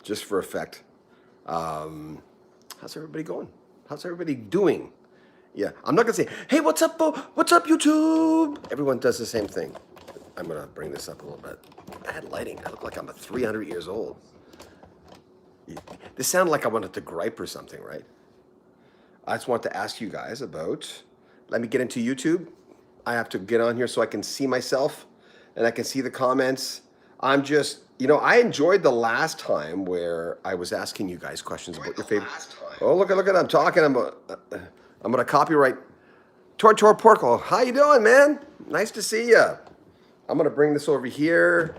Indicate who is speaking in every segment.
Speaker 1: just for effect. How's everybody going? How's everybody doing? Yeah, I'm not gonna say, hey, what's up, what's up, YouTube? Everyone does the same thing. I'm gonna bring this up a little bit. Bad lighting. I look like I'm 300 years old. This sounded like I wanted to gripe or something, right? I just want to ask you guys about, let me get into YouTube. I have to get on here so I can see myself and I can see the comments. I'm just, I enjoyed the last time where I was asking you guys questions about your favorite. Oh, look at, I'm talking. I'm going to copyright. Tor Porco, how you doing, man? Nice to see you. I'm going to bring this over here.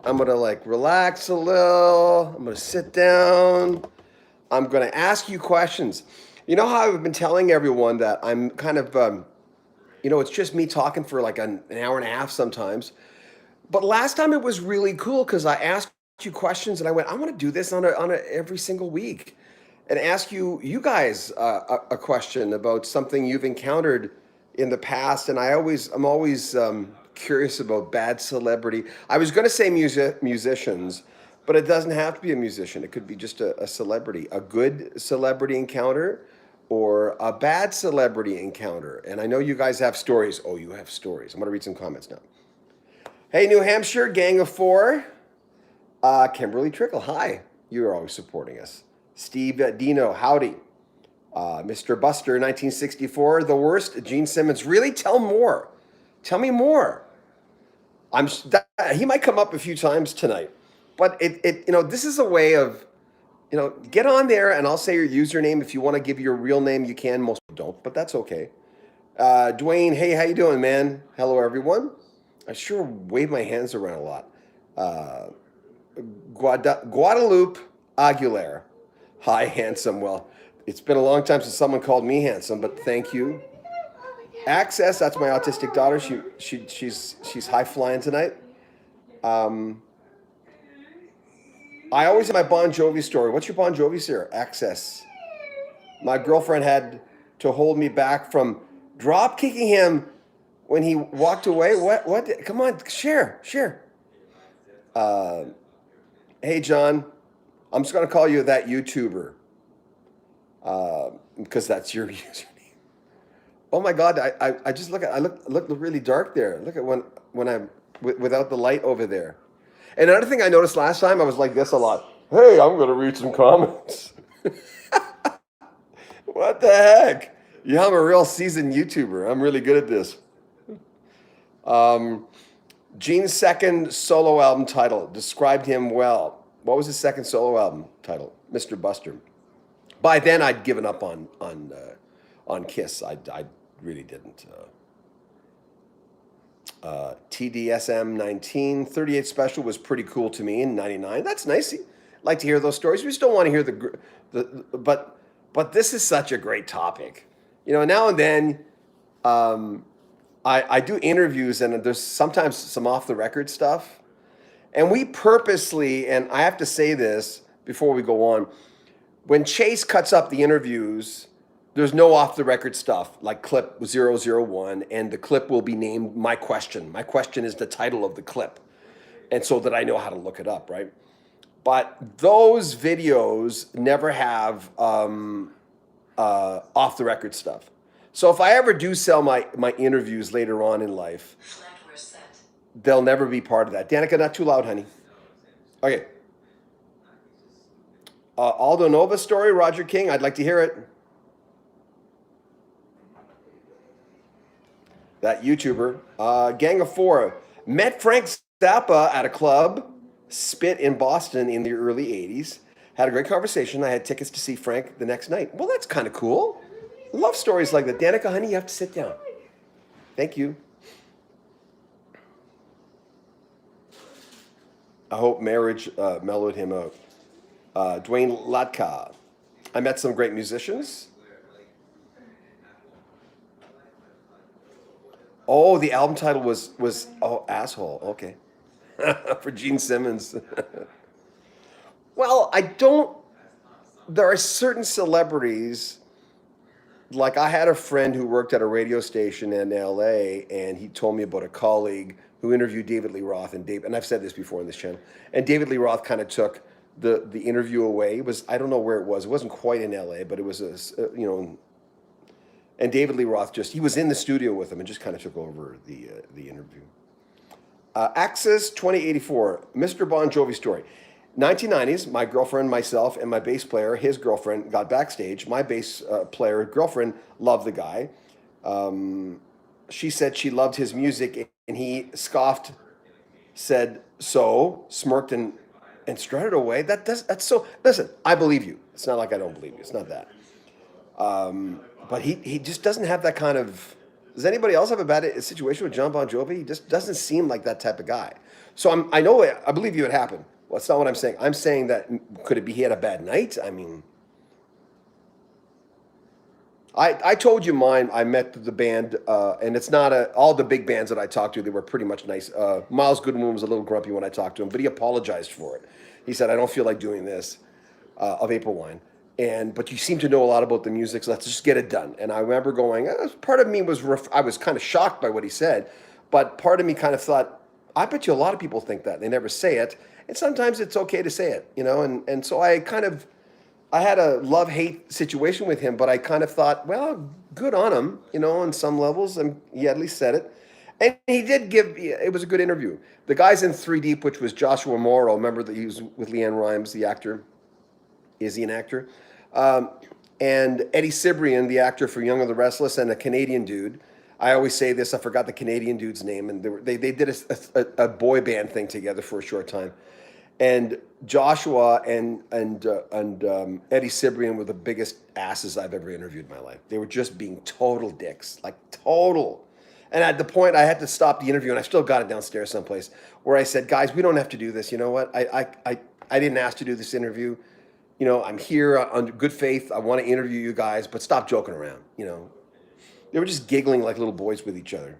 Speaker 1: I'm going to relax a little. I'm going to sit down. I'm going to ask you questions. You know how I've been telling everyone that I'm kind of, it's just me talking for an hour and a half sometimes. But last time it was really cool because I asked you questions and I went, I want to do this on a every single week and ask you guys a question about something you've encountered in the past. And I'm always curious about bad celebrity. I was going to say musicians, but it doesn't have to be a musician. It could be just a celebrity, a good celebrity encounter or a bad celebrity encounter. And I know you guys have stories. Oh, you have stories. I'm going to read some comments now. Hey, New Hampshire, gang of four. Kimberly Trickle, hi. You're always supporting us. Steve Dino, howdy. Mr. Buster, 1964, the worst. Gene Simmons, really? Tell more. Tell me more. He might come up a few times tonight, but this is a way of, get on there and I'll say your username. If you want to give your real name, you can. Most don't, but that's okay. Dwayne, hey, how you doing, man? Hello, everyone. I sure wave my hands around a lot. Guadalupe Aguilera. Hi, handsome. Well, it's been a long time since someone called me handsome, but thank you. Access, that's my autistic daughter. She's high flying tonight. I always have my Bon Jovi story. What's your Bon Jovi story? Access. My girlfriend had to hold me back from drop kicking him when he walked away. What? Come on, share. Hey, John, I'm just going to call you that YouTuber because that's your username. Oh my God, I just look really dark there. Look at when I'm without the light over there. And another thing I noticed last time, I was like this a lot. Hey, I'm going to read some comments. What the heck? Yeah, I'm a real seasoned YouTuber. I'm really good at this. Gene's second solo album title described him well. What was his second solo album title? Mr. Buster. By then, I'd given up on Kiss. I really didn't. TDSM 19 38 Special was pretty cool to me in '99. That's nice. Like to hear those stories. We just don't want to hear but this is such a great topic. Now and then. I do interviews and there's sometimes some off the record stuff. And we purposely, and I have to say this before we go on, when Chase cuts up the interviews, there's no off the record stuff like clip 001 and the clip will be named My Question. My Question is the title of the clip. And so that I know how to look it up, right? But those videos never have off the record stuff. So if I ever do sell my interviews later on in life, they'll never be part of that. Danica, not too loud, honey. Okay. Aldo Nova story, Roger King. I'd like to hear it. That YouTuber. Gang of four. Met Frank Zappa at a club, Spit in Boston in the early 80s. Had a great conversation. I had tickets to see Frank the next night. Well, that's kind of cool. Love stories like that. Danica, honey, you have to sit down. Thank you. I hope marriage mellowed him out. Dwayne Latka. I met some great musicians. Oh, the album title was Asshole. Okay. For Gene Simmons. Well, there are certain celebrities. Like I had a friend who worked at a radio station in LA and he told me about a colleague who interviewed David Lee Roth and I've said this before on this channel. And David Lee Roth kind of took the interview away. It was, I don't know where it was. It wasn't quite in LA, but it was and David Lee Roth he was in the studio with him and just kind of took over the interview. Axis 2084, Mr. Bon Jovi story. 1990s, my girlfriend, myself, and my bass player, his girlfriend, got backstage. My bass player girlfriend loved the guy. She said she loved his music, and he scoffed, said so, smirked, and strutted away. That's so. Listen, I believe you. It's not like I don't believe you. It's not that. But he just doesn't have that kind of. Does anybody else have a bad situation with John Bon Jovi? He just doesn't seem like that type of guy. So I believe you it happened. Well, that's not what I'm saying. I'm saying that could it be he had a bad night? I mean, I told you mine. I met the band, and it's not all the big bands that I talked to. They were pretty much nice. Miles Goodwin was a little grumpy when I talked to him, but he apologized for it. He said, "I don't feel like doing this," of April Wine. But you seem to know a lot about the music, so let's just get it done. And I remember going, part of me I was kind of shocked by what he said, but part of me kind of thought, I bet you a lot of people think that. They never say it. And sometimes it's okay to say it, and so I had a love-hate situation with him, but I kind of thought, well, good on him, on some levels, and he at least said it. And he did it was a good interview. The guys in 3 Deep, which was Joshua Morrow, remember that he was with Leanne Rimes, the actor. Is he an actor? And Eddie Cibrian, the actor for Young and the Restless, and a Canadian dude. I always say this, I forgot the Canadian dude's name, and they did a boy band thing together for a short time. And Joshua and Eddie Cibrian were the biggest asses I've ever interviewed in my life. They were just being total dicks, like total. And at the point I had to stop the interview, and I still got it downstairs someplace, where I said, guys, we don't have to do this. You know what? I didn't ask to do this interview. I'm here on good faith. I want to interview you guys, but stop joking around. They were just giggling like little boys with each other.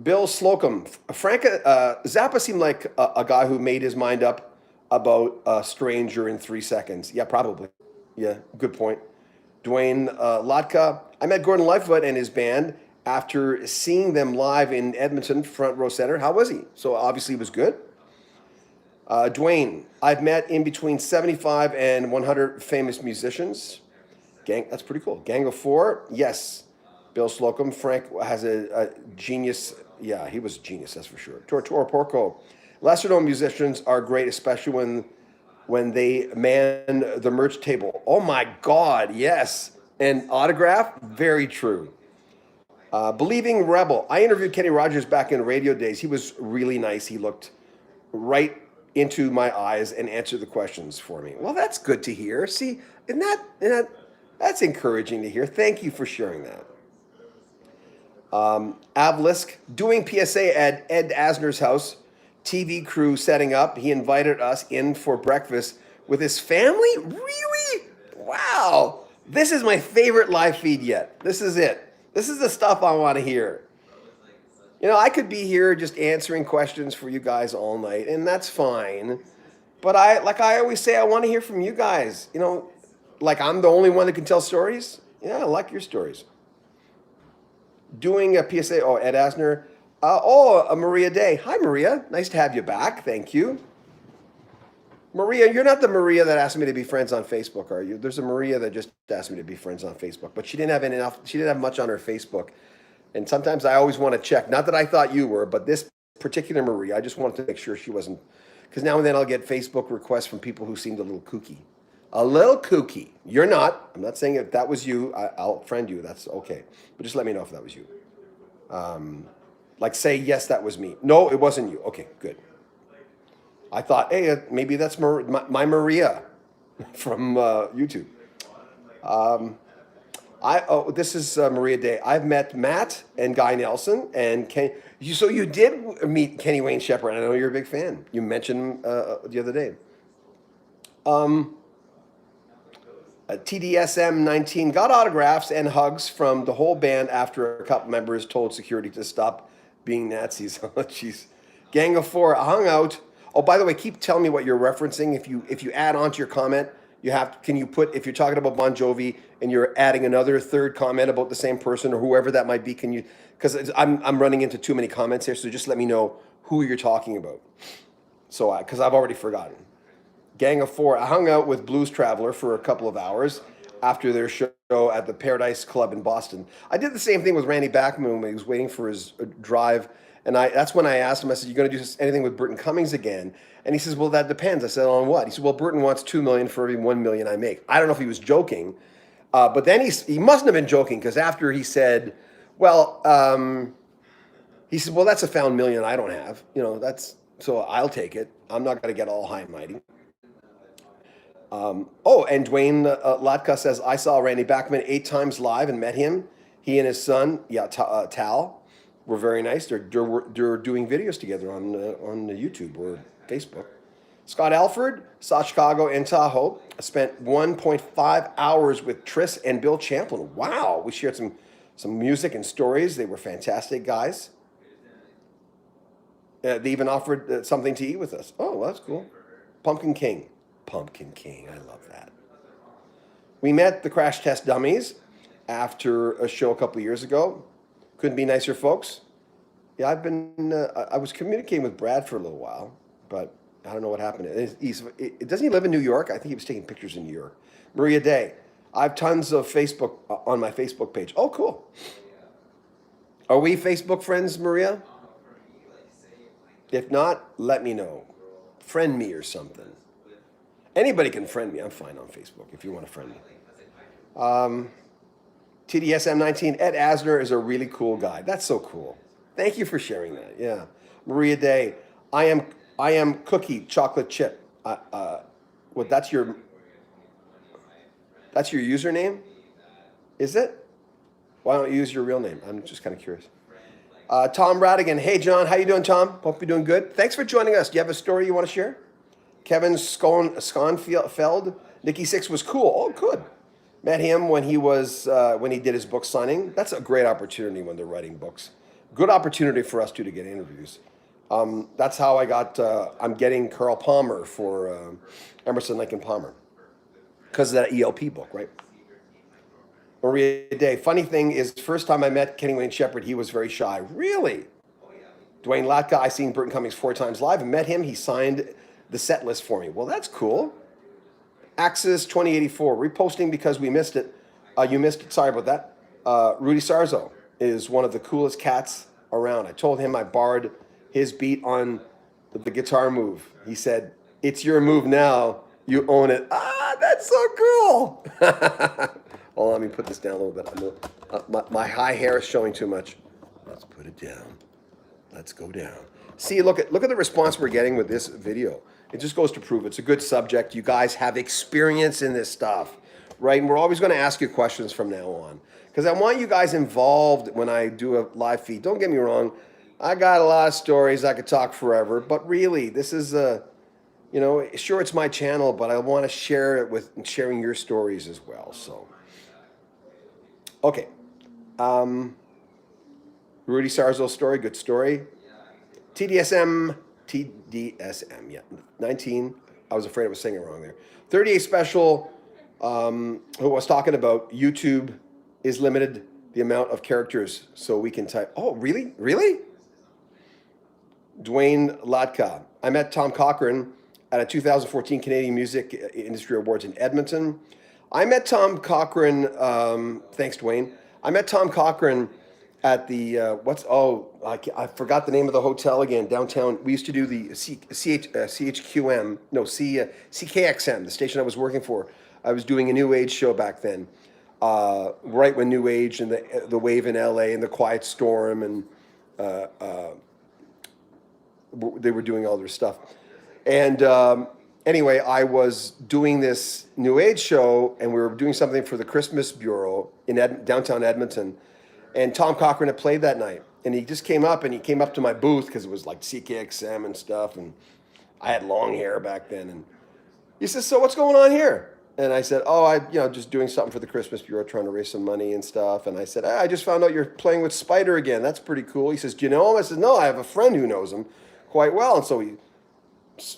Speaker 1: Bill Slocum. Frank Zappa seemed like a guy who made his mind up about a stranger in 3 seconds. Yeah, probably. Yeah, good point. Dwayne Lotka. I met Gordon Lightfoot and his band after seeing them live in Edmonton, front row center. How was he? So obviously he was good. Dwayne, I've met in between 75 and 100 famous musicians. That's pretty cool. Gang of Four, yes. Bill Slocum. Frank has a genius. Yeah, he was a genius, that's for sure. Tortoro Porco. Lesser known musicians are great, especially when they man the merch table. Oh my God, yes. And autograph, very true. Believing Rebel. I interviewed Kenny Rogers back in radio days. He was really nice. He looked right into my eyes and answered the questions for me. Well, that's good to hear. See, that's encouraging to hear. Thank you for sharing that. Avlisk, doing PSA at Ed Asner's house, TV crew setting up. He invited us in for breakfast with his family. Really? Wow. This is my favorite live feed yet. This is it. This is the stuff I want to hear. I could be here just answering questions for you guys all night, and that's fine. But I always say, I want to hear from you guys. Like I'm the only one that can tell stories. Yeah, I like your stories. Doing a PSA, Ed Asner. Maria Day. Hi, Maria. Nice to have you back. Thank you. Maria, you're not the Maria that asked me to be friends on Facebook, are you? There's a Maria that just asked me to be friends on Facebook, but she didn't have much on her Facebook. And sometimes I always want to check. Not that I thought you were, but this particular Maria, I just wanted to make sure she wasn't, because now and then I'll get Facebook requests from people who seemed a little kooky. A little kooky. You're not. I'm not saying if that was you, I'll friend you. That's okay. But just let me know if that was you. Say, yes, that was me. No, it wasn't you. Okay, good. I thought, hey, maybe that's my Maria from YouTube. This is Maria Day. I've met Matt and Guy Nelson and Ken. So you did meet Kenny Wayne Shepherd. I know you're a big fan. You mentioned him the other day. TDSM 19 got autographs and hugs from the whole band after a couple members told security to stop being Nazis. Oh, jeez. Gang of Four hung out. Oh, by the way, keep telling me what you're referencing. If you add on to your comment, can you put, if you're talking about Bon Jovi and you're adding another third comment about the same person or whoever that might be, can you, because I'm running into too many comments here, so just let me know who you're talking about. So because I've already forgotten. Gang of Four. I hung out with Blues Traveler for a couple of hours after their show at the Paradise Club in Boston. I did the same thing with Randy Bachman when he was waiting for his drive. And that's when I asked him, I said, "You going to do anything with Burton Cummings again?" And he says, "Well, that depends." I said, "On what?" He said, "Well, Burton wants $2 million for every $1 million I make." I don't know if he was joking, but then he mustn't have been joking, because after he said, "Well," he said, "Well, that's a found million I don't have. So I'll take it. I'm not going to get all high and mighty." And Dwayne Latka says, "I saw Randy Bachman 8 times live and met him. He and his son, Tal, were very nice. They're doing videos together on YouTube or Facebook." Scott Alford saw Chicago and Tahoe. Spent 1.5 hours with Tris and Bill Champlin. Wow, we shared some music and stories. They were fantastic guys. They even offered something to eat with us. Oh, that's cool. Pumpkin King, I love that. We met the Crash Test Dummies after a show a couple of years ago. Couldn't be nicer folks. Yeah, I was communicating with Brad for a little while, but I don't know what happened. Doesn't he live in New York? I think he was taking pictures in New York. Maria Day. I have tons of Facebook on my Facebook page. Oh, cool. Are we Facebook friends, Maria? If not, let me know. Friend me or something. Anybody can friend me. I'm fine on Facebook if you want to friend me. TDSM19, Ed Asner is a really cool guy. That's so cool. Thank you for sharing that. Yeah. Maria Day, I am cookie chocolate chip. That's your username? Is it? Why don't you use your real name? I'm just kind of curious. Tom Radigan. Hey, John. How you doing, Tom? Hope you're doing good. Thanks for joining us. Do you have a story you want to share? Kevin Sconfeld. Nikki Sixx was cool. Oh, good. Met him when he did his book signing. That's a great opportunity when they're writing books. Good opportunity for us, too, to get interviews. That's how I'm getting Carl Palmer for Emerson, Lake and Palmer, because of that ELP book, right? Maria Day. Funny thing is, first time I met Kenny Wayne Shepherd, he was very shy. Really? Dwayne Latka, I seen Burton Cummings 4 times live and met him. He signed the set list for me. Well, that's cool. Axis 2084, reposting because we missed it. You missed it. Sorry about that. Rudy Sarzo is one of the coolest cats around. I told him I borrowed his beat on the guitar move. He said, "It's your move now. You own it." Ah, that's so cool. Well, let me put this down a little bit. My high hair is showing too much. Let's put it down. Let's go down. See, look at the response we're getting with this video. It just goes to prove it's a good subject. You guys have experience in this stuff, right? And we're always going to ask you questions from now on, because I want you guys involved when I do a live feed. Don't get me wrong. I got a lot of stories. I could talk forever, but really, this is sure, it's my channel, but I want to share it with sharing your stories as well. So, okay. Rudy Sarzo's story, good story. TDSM, yeah, 19. I was afraid I was saying it wrong there. 38 special, who was talking about YouTube is limited the amount of characters so we can type. Oh, really? Really? Dwayne Latka. I met Tom Cochrane at a 2014 Canadian Music Industry Awards in Edmonton. I met Tom Cochrane, thanks, Dwayne. I met Tom Cochrane at the, I forgot the name of the hotel again, downtown. We used to do the CKXM, the station I was working for. I was doing a New Age show back then, right when New Age and the wave in LA and the Quiet Storm and they were doing all their stuff. And anyway, I was doing this New Age show, and we were doing something for the Christmas Bureau in downtown Edmonton. And Tom Cochrane had played that night, and he just came up to my booth because it was like CKXM and stuff, and I had long hair back then. And he says, "So what's going on here?" And I said, "Oh, just doing something for the Christmas Bureau, trying to raise some money and stuff." And I said, "I just found out you're playing with Spider again. That's pretty cool." He says, "Do you know him?" I said, "No, I have a friend who knows him quite well." And so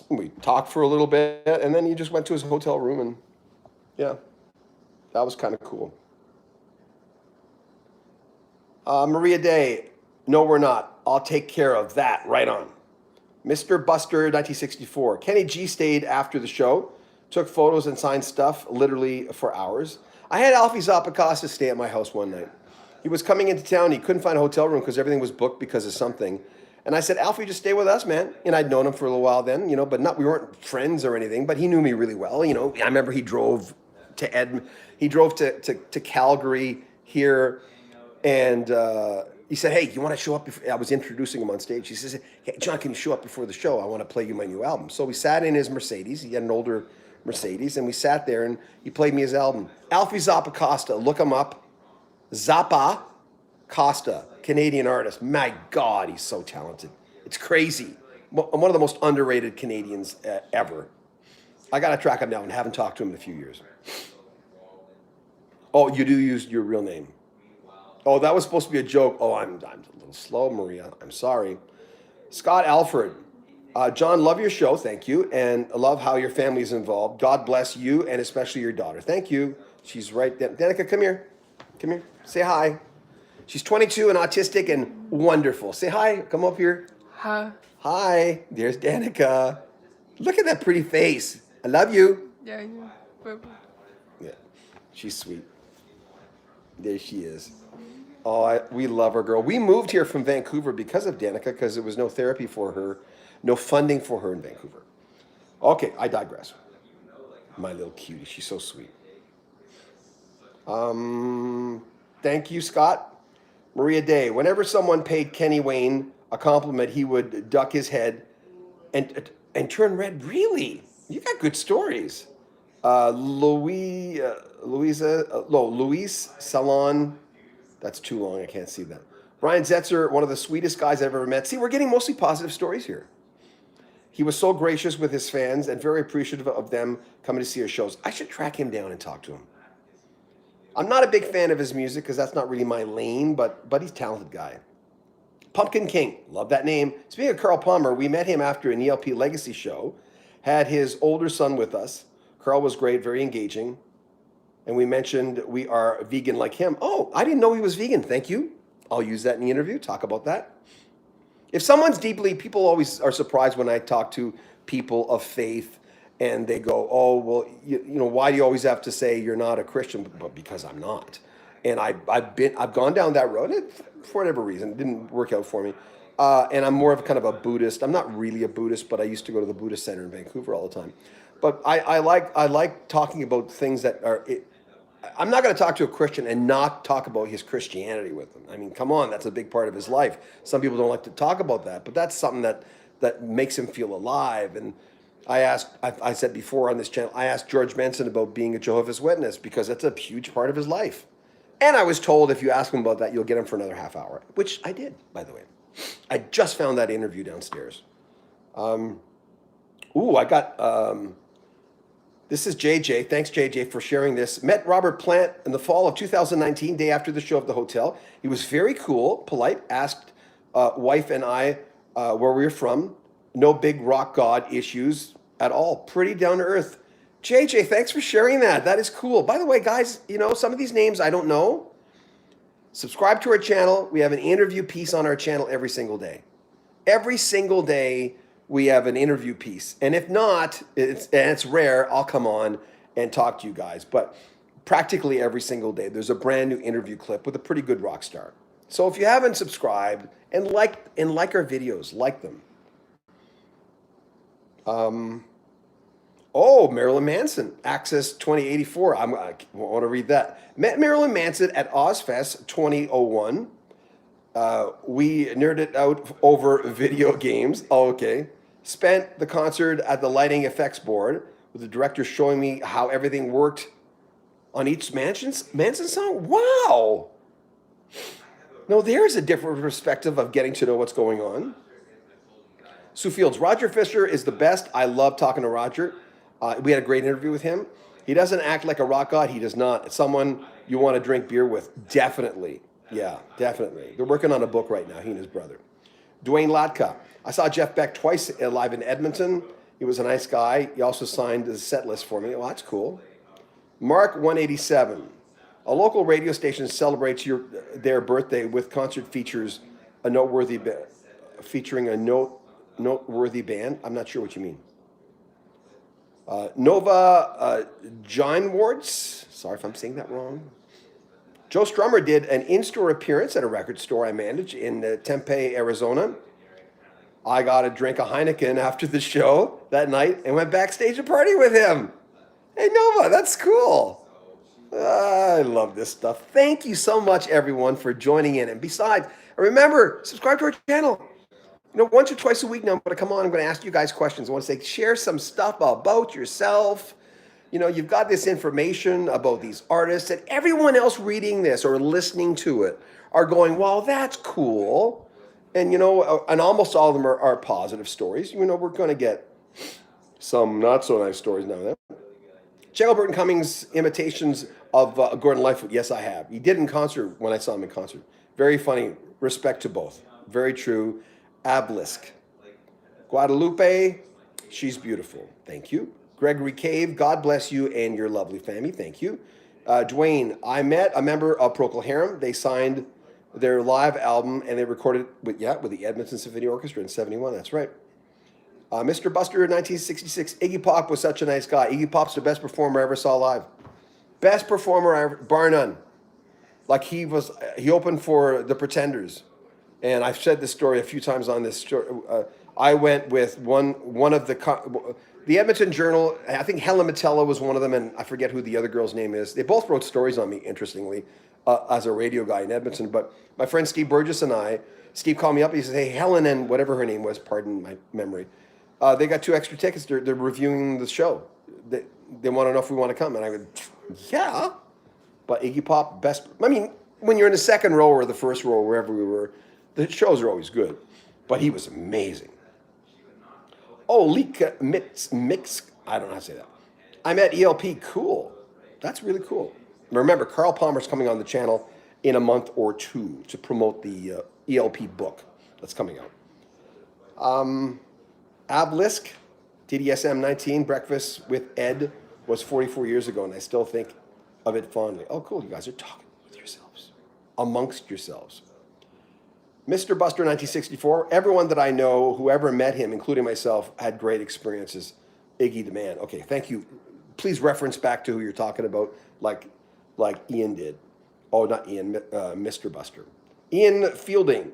Speaker 1: we talked for a little bit, and then he just went to his hotel room, and yeah, that was kind of cool. Maria Day, no, we're not. I'll take care of that. Right on. Mr. Buster 1964. Kenny G stayed after the show, took photos and signed stuff literally for hours. I had Alfie Zappacosta stay at my house one night. He was coming into town. He couldn't find a hotel room because everything was booked because of something. And I said, Alfie, just stay with us, man. And I'd known him for a little while then, but we weren't friends or anything, but he knew me really well. I remember he drove to to Calgary here, and he said, hey, you want to show up? I was introducing him on stage. He says, hey, John, can you show up before the show? I want to play you my new album. So we sat in his Mercedes. He had an older Mercedes, and we sat there, and he played me his album. Alfie Zappacosta, look him up. Zappa Costa, Canadian artist. My God, he's so talented. It's crazy. One of the most underrated Canadians ever. I got to track him down and haven't talked to him in a few years. Oh, you do use your real name. Oh, that was supposed to be a joke. Oh, I'm a little slow, Maria. I'm sorry. Scott Alford. John, love your show. Thank you. And I love how your family is involved. God bless you and especially your daughter. Thank you. She's right there. Danica, come here. Come here. Say hi. She's 22 and autistic and wonderful. Say hi. Come up here.
Speaker 2: Hi.
Speaker 1: Hi. There's Danica. Look at that pretty face. I love you.
Speaker 2: Yeah, I know. Bye-bye.
Speaker 1: Yeah. She's sweet. There she is. Oh, we love her, girl. We moved here from Vancouver because of Danica, because there was no therapy for her, no funding for her in Vancouver. Okay, I digress. My little cutie. She's so sweet. Thank you, Scott. Maria Day. Whenever someone paid Kenny Wayne a compliment, he would duck his head and turn red. Really? You got good stories. Luis Salon. That's too long. I can't see that. Brian Zetzer, one of the sweetest guys I've ever met. See, we're getting mostly positive stories here. He was so gracious with his fans and very appreciative of them coming to see our shows. I should track him down and talk to him. I'm not a big fan of his music because that's not really my lane, but he's a talented guy. Pumpkin King, love that name. Speaking of Carl Palmer, we met him after an ELP Legacy show, had his older son with us. Carl was great, very engaging. And we mentioned we are vegan like him. Oh, I didn't know he was vegan. Thank you. I'll use that in the interview, talk about that. If someone's people always are surprised when I talk to people of faith and they go, oh, well, why do you always have to say you're not a Christian? But because I'm not. And I've gone down that road for whatever reason. It didn't work out for me. And I'm more of kind of a Buddhist. I'm not really a Buddhist, but I used to go to the Buddhist Center in Vancouver all the time. But I like talking about things that are... I'm not going to talk to a Christian and not talk about his Christianity with them. I mean, come on, that's a big part of his life. Some people don't like to talk about that, but that's something that makes him feel alive. And I said before on this channel, I asked George Benson about being a Jehovah's Witness because that's a huge part of his life. And I was told if you ask him about that, you'll get him for another half hour, which I did, by the way. I just found that interview downstairs. I got... This is JJ. Thanks, JJ, for sharing this. Met Robert Plant in the fall of 2019, day after the show of the hotel. He was very cool, polite, asked wife and I where we were from. No big rock god issues at all. Pretty down to earth. JJ, thanks for sharing that. That is cool. By the way, guys, some of these names I don't know. Subscribe to our channel. We have an interview piece on our channel every single day. Every single day. We have an interview piece. And if not, it's rare, I'll come on and talk to you guys. But practically every single day, there's a brand new interview clip with a pretty good rock star. So if you haven't subscribed and like our videos, like them. Marilyn Manson, Access 2084. I want to read that. Met Marilyn Manson at Ozfest 2001. We nerded out over video games. Oh, okay. Spent the concert at the lighting effects board with the director showing me how everything worked on each Manson song. Wow. No, there's a different perspective of getting to know what's going on. Sue Fields, Roger Fisher is the best. I love talking to Roger. We had a great interview with him. He doesn't act like a rock god. He does not. It's someone you want to drink beer with. Definitely. Yeah, definitely. They're working on a book right now, he and his brother. Dwayne Latka. I saw Jeff Beck twice live in Edmonton. He was a nice guy. He also signed the set list for me. Well, that's cool. Mark 187. A local radio station celebrates their birthday with concert featuring a noteworthy band. I'm not sure what you mean. John Awards. Sorry if I'm saying that wrong. Joe Strummer did an in-store appearance at a record store I manage in Tempe, Arizona. I got a drink of Heineken after the show that night and went backstage to party with him. Hey, Nova, that's cool. I love this stuff. Thank you so much, everyone, for joining in. And besides, remember, subscribe to our channel. Once or twice a week now, I'm going to come on. I'm going to ask you guys questions. I want to say, share some stuff about yourself. You've got this information about these artists, and everyone else reading this or listening to it are going, well, that's cool. And, and almost all of them are positive stories. We're going to get some not so nice stories now and then. Check out Burton Cummings' imitations of Gordon Lightfoot. Yes, I have. He did in concert when I saw him in concert. Very funny. Respect to both. Very true. Obelisk. Guadalupe, she's beautiful. Thank you. Gregory Cave, God bless you and your lovely family. Thank you. Dwayne, I met a member of Procol Harum. They signed their live album and they recorded with the Edmonton Symphony Orchestra in 71. That's right. Mr. Buster, 1966. Iggy Pop was such a nice guy. Iggy Pop's the best performer I ever saw live. Best performer I ever, bar none. Like he opened for the Pretenders. And I've said this story a few times on this story. I went with one of the Edmonton Journal. I think Helen Metella was one of them, and I forget who the other girl's name is. They both wrote stories on me, interestingly, as a radio guy in Edmonton. But my friend Steve Burgess and Steve called me up. He said, hey, Helen and whatever her name was, pardon my memory, they got 2 extra tickets. They're reviewing the show. They want to know if we want to come. And I go, yeah. But Iggy Pop, best. I mean, when you're in the second row or the first row, wherever we were, the shows are always good. But he was amazing. Oh, Lika Mix. I don't know how to say that. I met ELP. Cool. That's really cool. Remember, Carl Palmer's coming on the channel in a month or two to promote the ELP book that's coming out. Obelisk, TDSM 19, Breakfast with Ed was 44 years ago, and I still think of it fondly. Oh, cool. You guys are talking with yourselves, amongst yourselves. Mr. Buster, 1964. Everyone that I know, whoever met him, including myself, had great experiences. Iggy the man. Okay, thank you. Please reference back to who you're talking about, like Ian did. Oh, not Ian, Mr. Buster. Ian Fielding.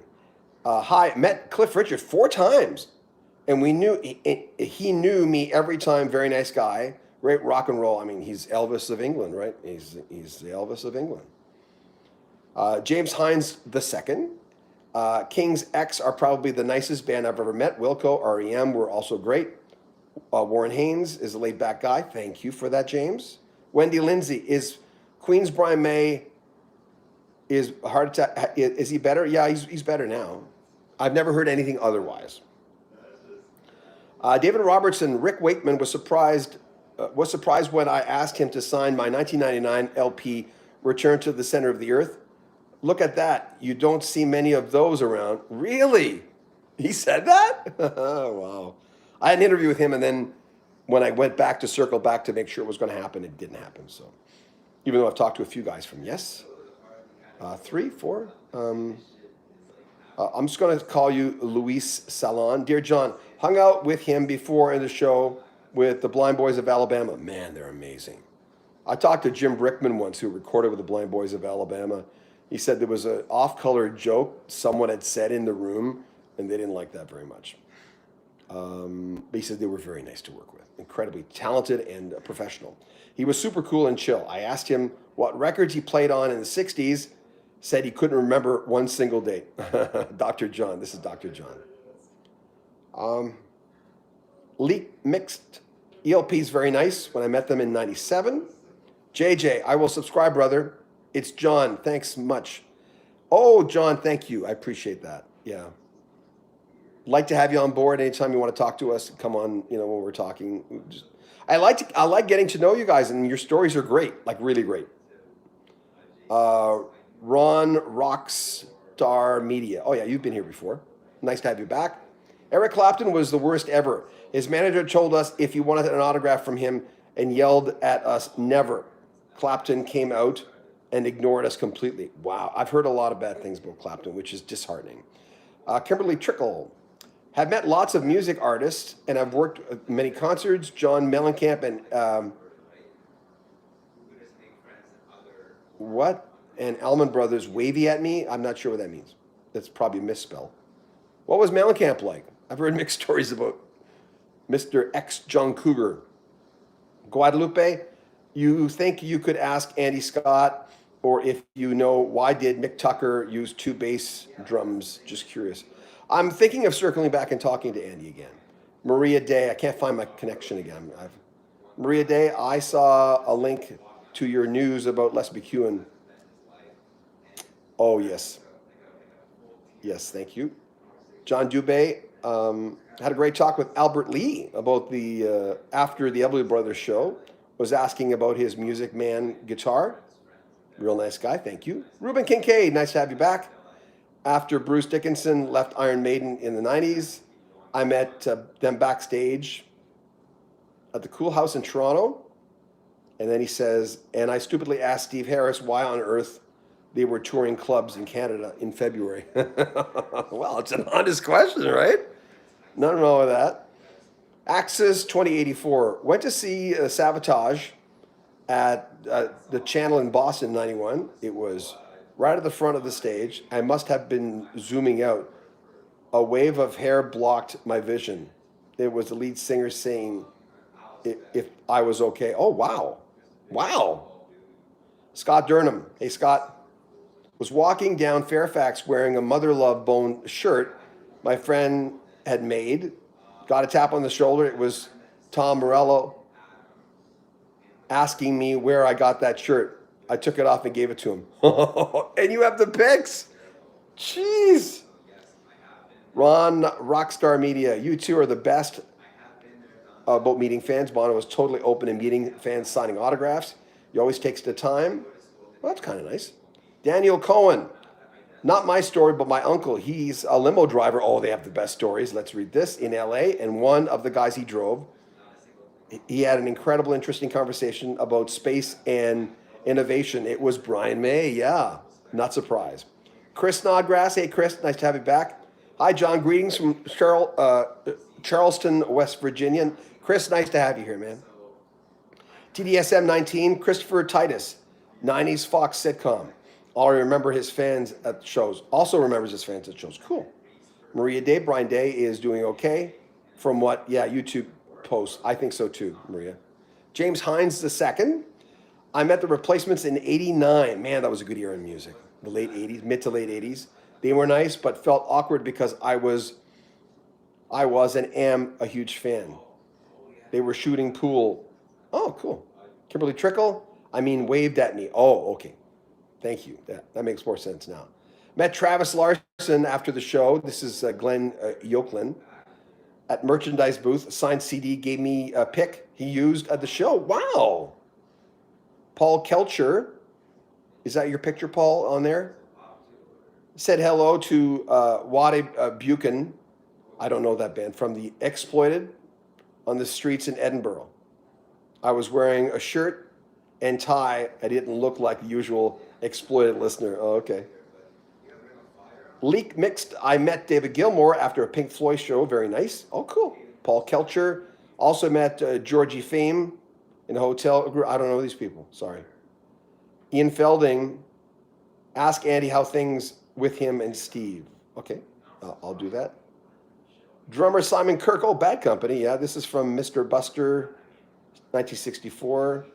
Speaker 1: Hi, met Cliff Richard 4 times. And he knew me every time. Very nice guy. Great rock and roll. I mean, he's Elvis of England, right? He's the Elvis of England. James Hines II. King's X are probably the nicest band I've ever met. Wilco, REM were also great. Warren Haynes is a laid-back guy. Thank you for that, James. Wendy Lindsay, is Queen's Brian May is heart attack? Is he better? Yeah, he's better now. I've never heard anything otherwise. David Robertson, Rick Wakeman was surprised when I asked him to sign my 1999 LP, Return to the Center of the Earth. Look at that. You don't see many of those around. Really? He said that? Wow. I had an interview with him, and then when I went back to circle back to make sure it was going to happen, it didn't happen. So even though I've talked to a few guys from 3, 4. I'm just going to call you Luis Salon. Dear John, hung out with him before in the show with the Blind Boys of Alabama. Man, they're amazing. I talked to Jim Brickman once, who recorded with the Blind Boys of Alabama. He said there was an off-color joke someone had said in the room, and they didn't like that very much. But he said they were very nice to work with, incredibly talented and professional. He was super cool and chill. I asked him what records he played on in the 60s, said he couldn't remember one single date. Dr. John, this is Dr. John. Leak Mixed, ELP's very nice when I met them in 97. JJ, I will subscribe, brother. It's John, thanks much. Oh, John, thank you. I appreciate that. Yeah. Like to have you on board anytime you want to talk to us. Come on, when we're talking. I like getting to know you guys, and your stories are great, like really great. Ron Rockstar Media. Oh yeah, you've been here before. Nice to have you back. Eric Clapton was the worst ever. His manager told us if you wanted an autograph from him and yelled at us, never. Clapton came out and ignored us completely. Wow, I've heard a lot of bad things about Clapton, which is disheartening. Kimberly Trickle. Have met lots of music artists, and I've worked at many concerts. John Mellencamp and what? And Allman Brothers wavy at me. I'm not sure what that means. That's probably a misspell. What was Mellencamp like? I've heard mixed stories about Mr. X John Cougar. Guadalupe, you think you could ask Andy Scott, or if you know, why did Mick Tucker use 2 bass drums? Just curious. I'm thinking of circling back and talking to Andy again. Maria Day, I can't find my connection again. Maria Day, I saw a link to your news about Les McEwen. Oh, yes. Yes, thank you. John Dubé had a great talk with Albert Lee about the, after the Everly Brothers show, was asking about his Music Man guitar. Real nice guy, thank you. Ruben Kincaid, nice to have you back. After Bruce Dickinson left Iron Maiden in the 90s, I met them backstage at the Cool House in Toronto. And then he says, and I stupidly asked Steve Harris why on earth they were touring clubs in Canada in February. Well, it's an honest question, right? Nothing wrong with that. Axis 2084. Went to see Savatage at the Channel in Boston in 91. It was right at the front of the stage. I must have been zooming out. A wave of hair blocked my vision. It was the lead singer saying, if I was okay. Oh, wow. Wow. Scott Durham. Hey, Scott. Was walking down Fairfax wearing a Mother Love Bone shirt my friend had made. Got a tap on the shoulder. It was Tom Morello asking me where I got that shirt. I took it off and gave it to him. And you have the pics. Jeez. Ron, Rockstar Media. You two are the best about meeting fans. Bono was totally open in meeting fans, signing autographs. He always takes the time. Well, that's kind of nice. Daniel Cohen. Not my story, but my uncle. He's a limo driver. Oh, they have the best stories. Let's read this. In LA, and one of the guys he drove, he had an incredible, interesting conversation about space and innovation. It was Brian May. Yeah, not surprised. Chris Snodgrass. Hey, Chris, nice to have you back. Hi, John. Greetings from Charleston, West Virginia. Chris, nice to have you here, man. TDSM 19, Christopher Titus, 90s Fox sitcom. I remember his fans at shows. Also remembers his fans at shows. Cool. Maria Day, Brian Day is doing okay from what, YouTube posts. I think so too, Maria. James Hines II. I met the Replacements in 89. Man, that was a good era in music. The late 80s, mid to late 80s. They were nice, but felt awkward because I was and am a huge fan. They were shooting pool. Oh, cool. Kimberly Trickle, waved at me. Oh, okay. Thank you. That makes more sense now. Met Travis Larson after the show. This is Glenn Yoaklin at merchandise booth. Signed CD, gave me a pic he used at the show. Wow. Paul Kelcher. Is that your picture, Paul, on there? Said hello to Wade Buchan. I don't know that band. From the Exploited on the streets in Edinburgh. I was wearing a shirt and tie. I didn't look like the usual Exploited listener. Oh, okay. Leak Mixed. I met David Gilmour after a Pink Floyd show. Very nice. Oh, cool. Paul Kelcher. Also met Georgie Fame in a hotel. I don't know these people. Sorry. Ian Felding. Ask Andy how things with him and Steve. Okay. I'll do that. Drummer Simon Kirk. Oh, Bad Company. Yeah, this is from Mr. Buster, 1964.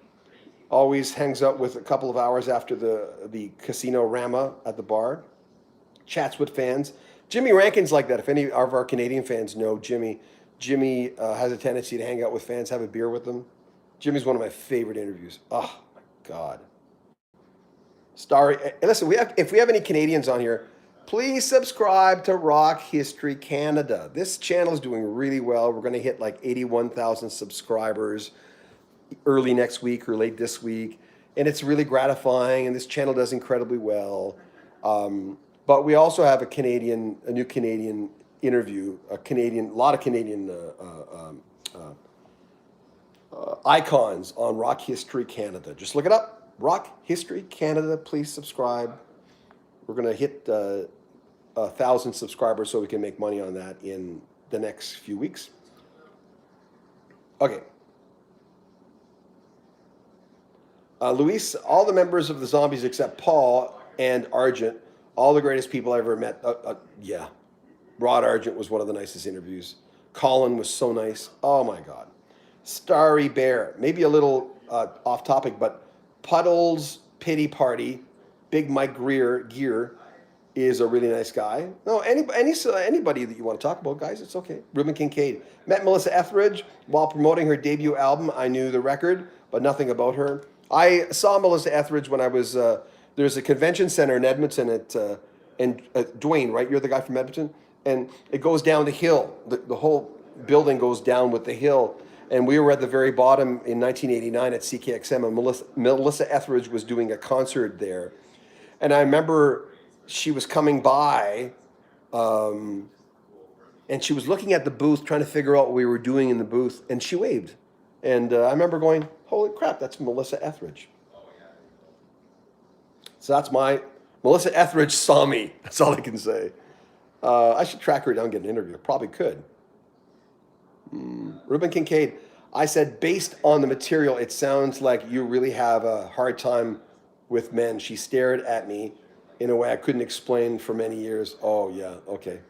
Speaker 1: Always hangs out with a couple of hours after the Casino Rama at the bar. Chats with fans. Jimmy Rankin's like that. If any of our Canadian fans know Jimmy has a tendency to hang out with fans, have a beer with them. Jimmy's one of my favorite interviews. Oh, my God. Listen, if we have any Canadians on here, please subscribe to Rock History Canada. This channel is doing really well. We're going to hit like 81,000 subscribers early next week or late this week, and it's really gratifying, and this channel does incredibly well. But we also have a new Canadian interview, a lot of Canadian icons on Rock History Canada. Just look it up, Rock History Canada. Please subscribe. We're going to hit 1,000 subscribers so we can make money on that in the next few weeks. Okay. Luis, all the members of the Zombies except Paul and Argent, all the greatest people I ever met. Yeah. Rod Argent was one of the nicest interviews. Colin was so nice. Oh my God. Starry Bear, maybe a little off topic, but Puddles Pity Party, Big Mike Gear is a really nice guy. No, anybody that you want to talk about, guys, it's okay. Ruben Kincaid. Met Melissa Etheridge while promoting her debut album. I knew the record, but nothing about her. I saw Melissa Etheridge when I was, there's a convention center in Edmonton and Dwayne, right? You're the guy from Edmonton? And it goes down the hill. The whole building goes down with the hill. And we were at the very bottom in 1989 at CKXM, and Melissa Etheridge was doing a concert there. And I remember she was coming by, and she was looking at the booth, trying to figure out what we were doing in the booth, and she waved. And I remember going, holy crap, that's Melissa Etheridge. So that's Melissa Etheridge saw me. That's all I can say. I should track her down and get an interview. Probably could. Ruben Kincaid, I said, based on the material, it sounds like you really have a hard time with men. She stared at me in a way I couldn't explain for many years. Oh, yeah, okay.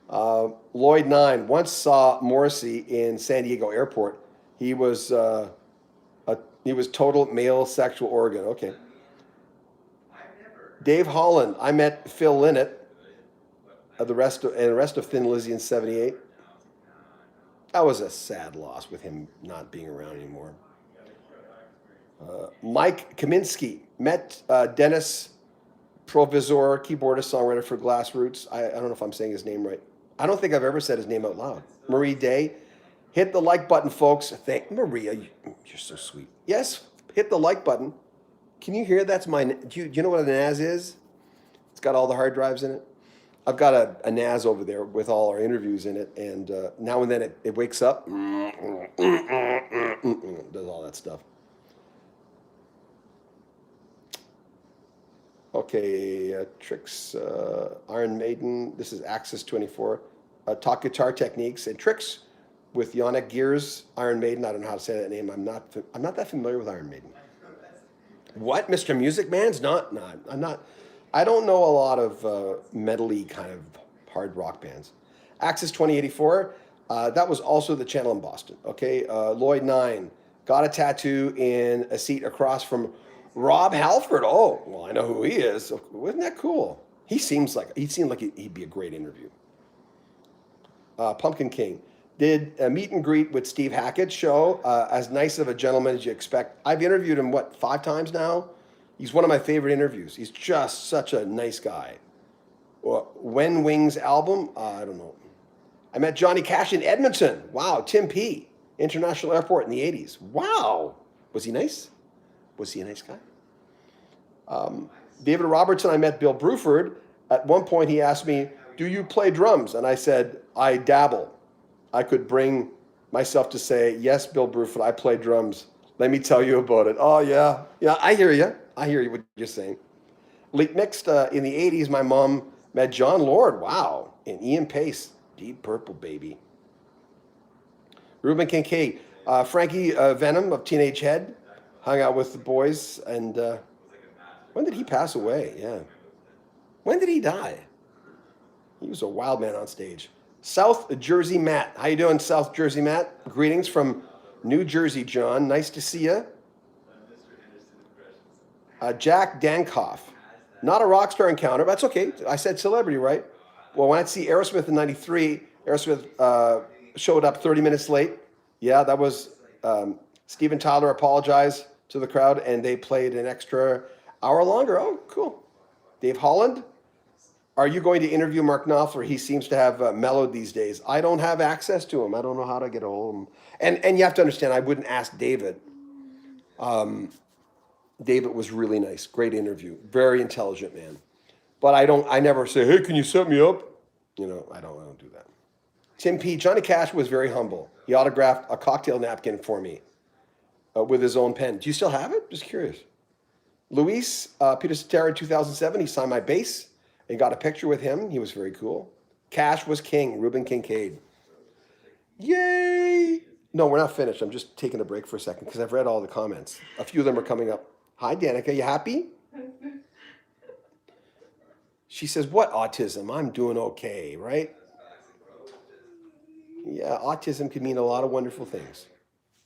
Speaker 1: Lloyd 9, once saw Morrissey in San Diego Airport. He was total male sexual organ. Okay. Dave Holland, I met Phil Lynott the rest of Thin Lizzy in 78. That was a sad loss with him not being around anymore. Mike Kaminsky, met Dennis Provisor, keyboardist, songwriter for Glassroots. I don't know if I'm saying his name right. I don't think I've ever said his name out loud. Marie Day, hit the like button, folks. Thank Maria, you're so sweet. Yes, hit the like button. Can you hear that's my, do you know what a NAS is? It's got all the hard drives in it. I've got a NAS over there with all our interviews in it, and now and then it wakes up, does all that stuff. Okay, Tricks, Iron Maiden, this is Axis 24. Talk guitar techniques and tricks with Yannick Gears, Iron Maiden. I don't know how to say that name. I'm not that familiar with Iron Maiden. What, Mr. Music Man's not? No, I'm not. I don't know a lot of metal-y kind of hard rock bands. Axis 2084, that was also the channel in Boston. Okay, Lloyd 9, got a tattoo in a seat across from Rob Halford. Oh, well, I know who he is. Wasn't that cool? He seemed like he'd be a great interview. Pumpkin King, did a meet and greet with Steve Hackett's show. As nice of a gentleman as you expect. I've interviewed him, 5 times now? He's one of my favorite interviews. He's just such a nice guy. When Wings album? I don't know. I met Johnny Cash in Edmonton. Wow, Tim P. International Airport in the 80s. Wow. Was he nice? Was he a nice guy? David Robertson, I met Bill Bruford. At one point he asked me, do you play drums? And I said, I dabble. I could bring myself to say, yes, Bill Bruford, I play drums. Let me tell you about it. Oh, yeah. Yeah, I hear you. I hear you what you're saying. Leak Mixed, in the 80s, my mom met John Lord. Wow. And Ian Pace. Deep Purple, baby. Ruben Kincaid. Frankie Venom of Teenage Head. Hung out with the boys. And when did he pass away? Yeah. When did he die? He was a wild man on stage. South Jersey Matt. How you doing, South Jersey Matt? Greetings from New Jersey, John. Nice to see you. Jack Dankoff. Not a rock star encounter, but that's okay. I said celebrity, right? Well, when I see Aerosmith in 93, Aerosmith showed up 30 minutes late. Yeah, that was Steven Tyler apologized to the crowd, and they played an extra hour longer. Oh, cool. Dave Holland. Are you going to interview Mark Knopfler? He seems to have mellowed these days. I don't have access to him. I don't know how to get a hold of him. And you have to understand, I wouldn't ask David. David was really nice. Great interview. Very intelligent man. But I never say, hey, can you set me up? You know, I don't do that. Tim P. Johnny Cash was very humble. He autographed a cocktail napkin for me with his own pen. Do you still have it? Just curious. Luis, Peter Cetera in 2007, he signed my bass and got a picture with him. He was very cool. Cash was king. Ruben Kincaid. Yay! No, we're not finished. I'm just taking a break for a second because I've read all the comments. A few of them are coming up. Hi, Danica. You happy? She says, what autism? I'm doing okay, right? Yeah, autism could mean a lot of wonderful things.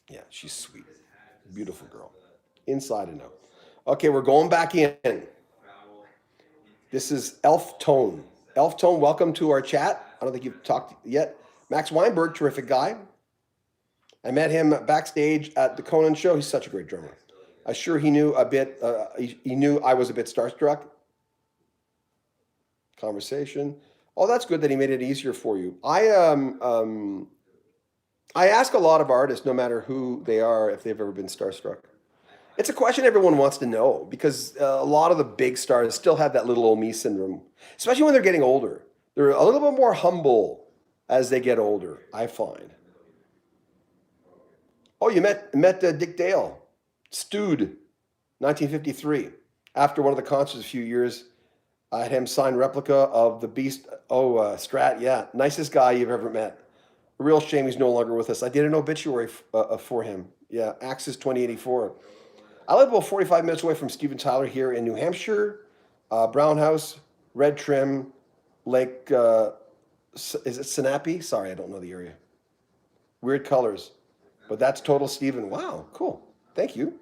Speaker 1: Yeah, she's sweet. Beautiful girl. Inside and out. Okay, we're going back in. This is Elf Tone. Elf Tone, welcome to our chat. I don't think you've talked yet. Max Weinberg, terrific guy. I met him backstage at the Conan show. He's such a great drummer. I'm sure he knew a bit. He knew I was a bit starstruck. Conversation. Oh, that's good that he made it easier for you. I ask a lot of artists, no matter who they are, if they've ever been starstruck. It's a question everyone wants to know because a lot of the big stars still have that little old me syndrome, especially when they're getting older. They're a little bit more humble as they get older, I find. Oh, you met Dick Dale, Stewed, 1953. After one of the concerts a few years, I had him sign replica of the Beast. Oh, Strat, yeah. Nicest guy you've ever met. A real shame he's no longer with us. I did an obituary for him. Yeah, Axis 2084. I live about 45 minutes away from Steven Tyler here in New Hampshire. Brown House, red trim, Lake, is it Sinape? Sorry, I don't know the area. Weird colors. But that's total Steven. Wow, cool. Thank you.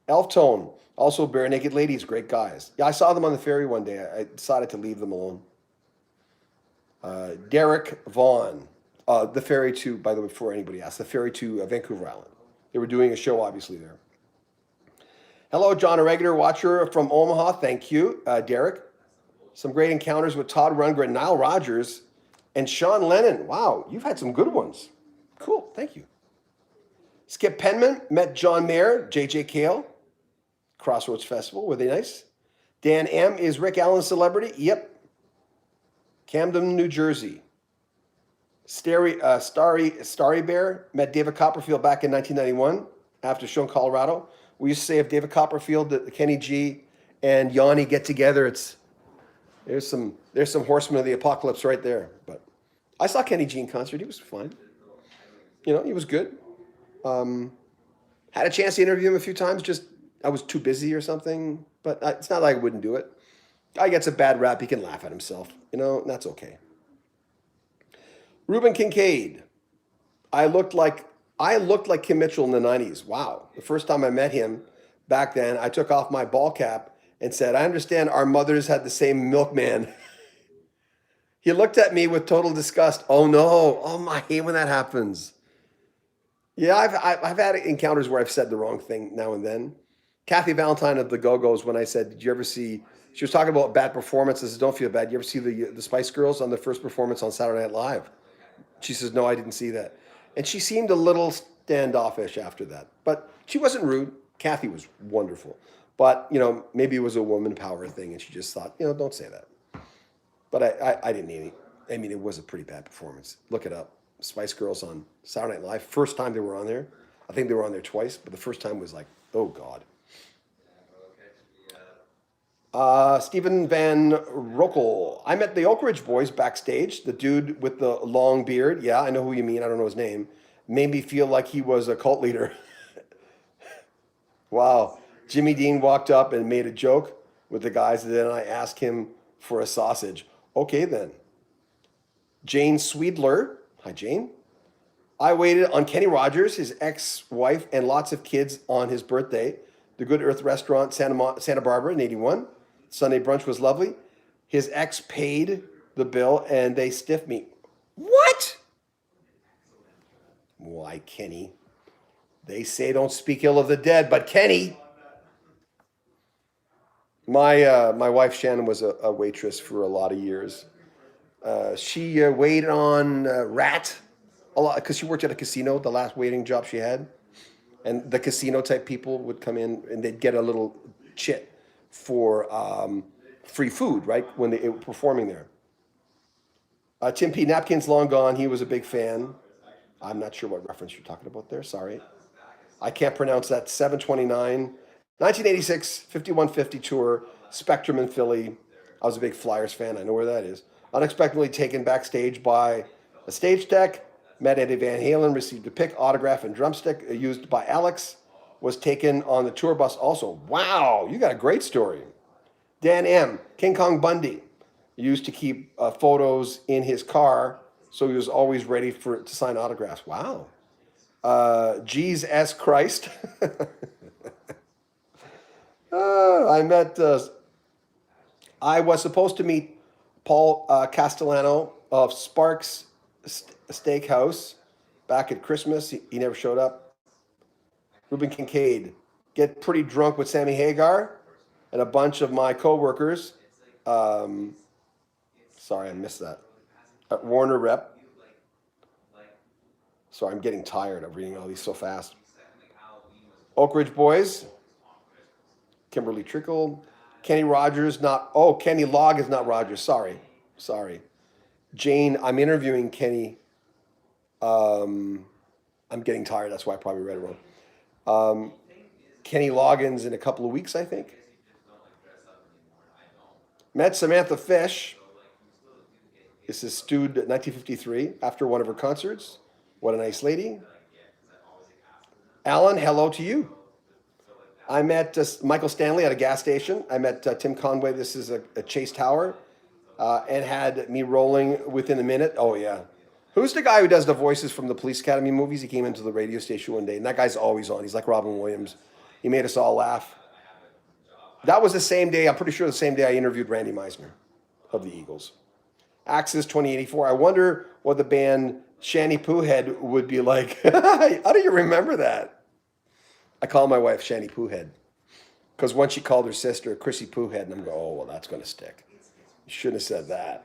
Speaker 1: Elf Tone. Also, Bare Naked Ladies, great guys. Yeah, I saw them on the ferry one day. I decided to leave them alone. Derek Vaughn. The ferry to, by the way, before anybody asks, the ferry to Vancouver Island. They were doing a show, obviously, there. Hello, John, a regular watcher from Omaha. Thank you, Derek. Some great encounters with Todd Rundgren, Nile Rodgers, and Sean Lennon. Wow, you've had some good ones. Cool, thank you. Skip Penman, met John Mayer, J.J. Cale, Crossroads Festival. Were they nice? Dan M. Is Rick Allen's celebrity? Yep. Camden, New Jersey. Starry Bear, met David Copperfield back in 1991 after a show in Colorado. We used to say if David Copperfield, Kenny G, and Yanni get together, there's some Horsemen of the Apocalypse right there. But I saw Kenny G in concert. He was fine. He was good. Had a chance to interview him a few times. Just I was too busy or something. But it's not like I wouldn't do it. Guy gets a bad rap. He can laugh at himself. And that's okay. Ruben Kincaid. I looked like Kim Mitchell in the 90s. Wow. The first time I met him back then, I took off my ball cap and said, I understand our mothers had the same milkman. He looked at me with total disgust. Oh no. Oh, I hate when that happens. Yeah, I've had encounters where I've said the wrong thing now and then. Kathy Valentine of the Go-Go's, when I said, did you ever see, she was talking about bad performances. Don't feel bad. You ever see the Spice Girls on their first performance on Saturday Night Live? She says, no, I didn't see that. And she seemed a little standoffish after that. But she wasn't rude. Kathy was wonderful. But, maybe it was a woman power thing, and she just thought, don't say that. But I didn't need it. I mean, it was a pretty bad performance. Look it up. Spice Girls on Saturday Night Live. First time they were on there. I think they were on there twice, but the first time was like, oh, God. Stephen Van Rokel. I met the Oak Ridge Boys backstage. The dude with the long beard. Yeah, I know who you mean. I don't know his name. Made me feel like he was a cult leader. Wow. Jimmy Dean walked up and made a joke with the guys, and then I asked him for a sausage. Okay, then. Jane Sweedler. Hi, Jane. I waited on Kenny Rogers, his ex-wife, and lots of kids on his birthday. The Good Earth Restaurant, Santa Barbara in 81. Sunday brunch was lovely. His ex paid the bill, and they stiffed me. What? Why, Kenny? They say don't speak ill of the dead, but Kenny. My wife Shannon was a waitress for a lot of years. She waited on Rat a lot because she worked at a casino, the last waiting job she had. And the casino type people would come in and they'd get a little chit for free food, right, when they were performing there. Tim P. Napkin's long gone. He was a big fan. I'm not sure what reference you're talking about there. Sorry. I can't pronounce that. 729. 1986, 5150 tour, Spectrum in Philly. I was a big Flyers fan. I know where that is. Unexpectedly taken backstage by a stage tech. Met Eddie Van Halen, received a pick, autograph, and drumstick used by Alex. Was taken on the tour bus also. Wow, you got a great story. Dan M. King Kong Bundy used to keep photos in his car, so he was always ready to sign autographs. Wow. Jesus Christ. I was supposed to meet Paul Castellano of Sparks Steakhouse back at Christmas. He never showed up. Ruben Kincaid, get pretty drunk with Sammy Hagar and a bunch of my coworkers. Sorry, I missed that. At Warner Rep. Sorry, I'm getting tired of reading all these so fast. Oak Ridge Boys. Kimberly Trickle. Kenny Rogers, Kenny Log is not Rogers. Sorry. Jane, I'm interviewing Kenny. I'm getting tired. That's why I probably read it wrong. Kenny Loggins in a couple of weeks, I think. Met Samantha Fish. This is stewed 1953 after one of her concerts. What a nice lady. Alan, hello to you. I met Michael Stanley at a gas station. I met Tim Conway. This is a Chase Tower. And had me rolling within a minute. Oh, yeah. Who's the guy who does the voices from the Police Academy movies? He came into the radio station one day, and that guy's always on. He's like Robin Williams. He made us all laugh. That was the same day, I'm pretty sure the same day I interviewed Randy Meisner of the Eagles. Axis 2084. I wonder what the band Shanny Poohead would be like. How do you remember that? I call my wife Shanny Poohead because once she called her sister Chrissy Poohead, and I'm going, oh, well, that's going to stick. You shouldn't have said that.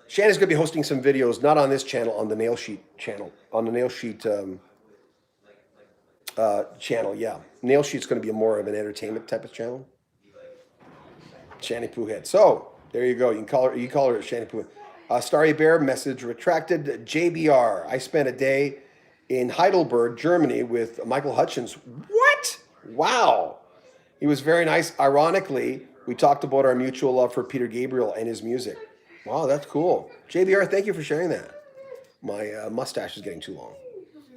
Speaker 1: Shanny's going to be hosting some videos, not on this channel, on the Nail Sheet channel. On the Nail Sheet channel, yeah. Nail Sheet's going to be more of an entertainment type of channel. Shanny Poohead. So, there you go. You can call her Shanny Poohead. Starry Bear, message retracted. JBR. I spent a day in Heidelberg, Germany with Michael Hutchins. What? Wow. He was very nice. Ironically, we talked about our mutual love for Peter Gabriel and his music. Wow, that's cool. JBR, thank you for sharing that. My mustache is getting too long.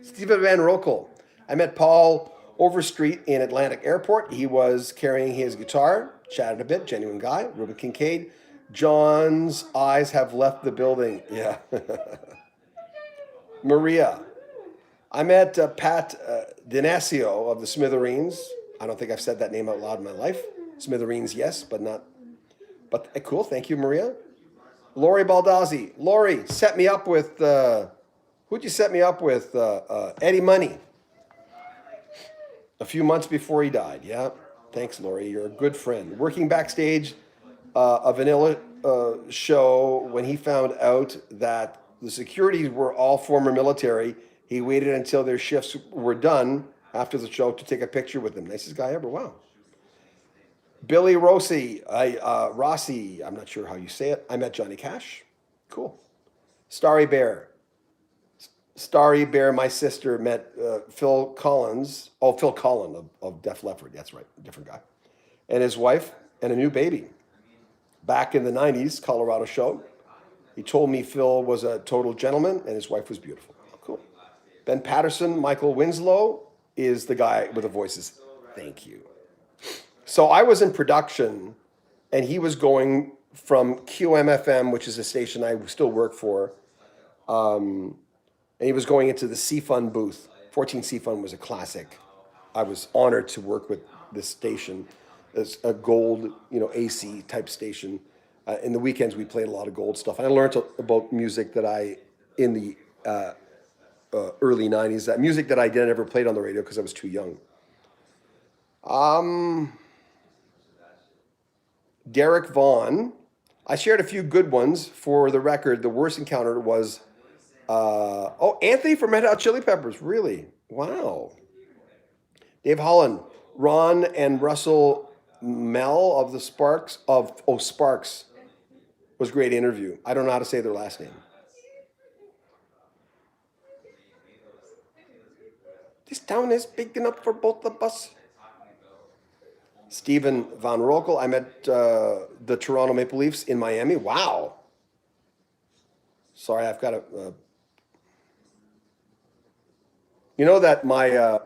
Speaker 1: Stephen Van Rokel. I met Paul Overstreet in Atlantic Airport. He was carrying his guitar. Chatted a bit. Genuine guy. Ruben Kincaid. John's eyes have left the building. Yeah. Maria. I met Pat Dinasio of the Smithereens. I don't think I've said that name out loud in my life. Smithereens, yes, but not. But cool. Thank you, Maria. Lori Baldazzi. Lori, set me up with, who'd you set me up with? Eddie Money. A few months before he died. Yeah. Thanks, Lori. You're a good friend. Working backstage a Vanilla show, when he found out that the security were all former military, he waited until their shifts were done after the show to take a picture with them. Nicest guy ever. Wow. Billy Rossi, Rossi, I'm not sure how you say it. I met Johnny Cash. Cool. Starry Bear. Starry Bear, my sister, met Phil Collins. Oh, Phil Collin of Def Leppard. That's right. Different guy. And his wife and a new baby. Back in the 90s, Colorado show. He told me Phil was a total gentleman and his wife was beautiful. Oh, cool. Ben Patterson, Michael Winslow is the guy with the voices. Thank you. So I was in production, and he was going from QMFM, which is a station I still work for, and he was going into the C-Fund booth. 14 C-Fund was a classic. I was honored to work with this station. It's a gold, AC type station. In the weekends, we played a lot of gold stuff. And I learned about music that in the early 90s, that music that I didn't ever played on the radio because I was too young. Derek Vaughn. I shared a few good ones. For the record, the worst encounter was, Anthony from Red Hot Chili Peppers. Really? Wow. Dave Holland. Ron and Russell Mel of the Sparks. Sparks. Was a great interview. I don't know how to say their last name. This town is big enough for both of us. Steven Van Rokel. I met the Toronto Maple Leafs in Miami. Wow. Sorry, I've got a. You know that my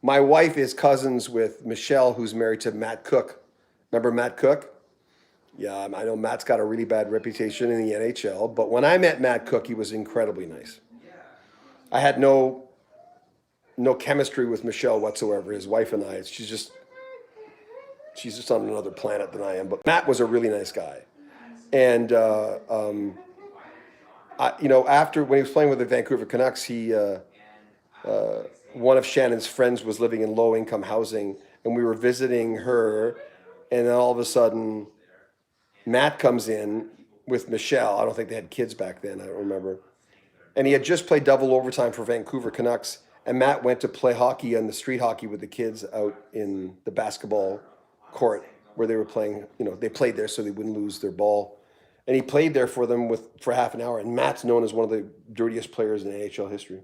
Speaker 1: wife is cousins with Michelle, who's married to Matt Cook. Remember Matt Cook? Yeah, I know Matt's got a really bad reputation in the NHL, but when I met Matt Cook, he was incredibly nice. I had no chemistry with Michelle whatsoever. His wife and I, she's just on another planet than I am. But Matt was a really nice guy, and after when he was playing with the Vancouver Canucks, one of Shannon's friends was living in low income housing, and we were visiting her, and then all of a sudden, Matt comes in with Michelle. I don't think they had kids back then. I don't remember. And he had just played double overtime for Vancouver Canucks, and Matt went to play hockey on the street hockey with the kids out in the basketball court where they were playing. They played there so they wouldn't lose their ball. And he played there for them for half an hour. And Matt's known as one of the dirtiest players in NHL history.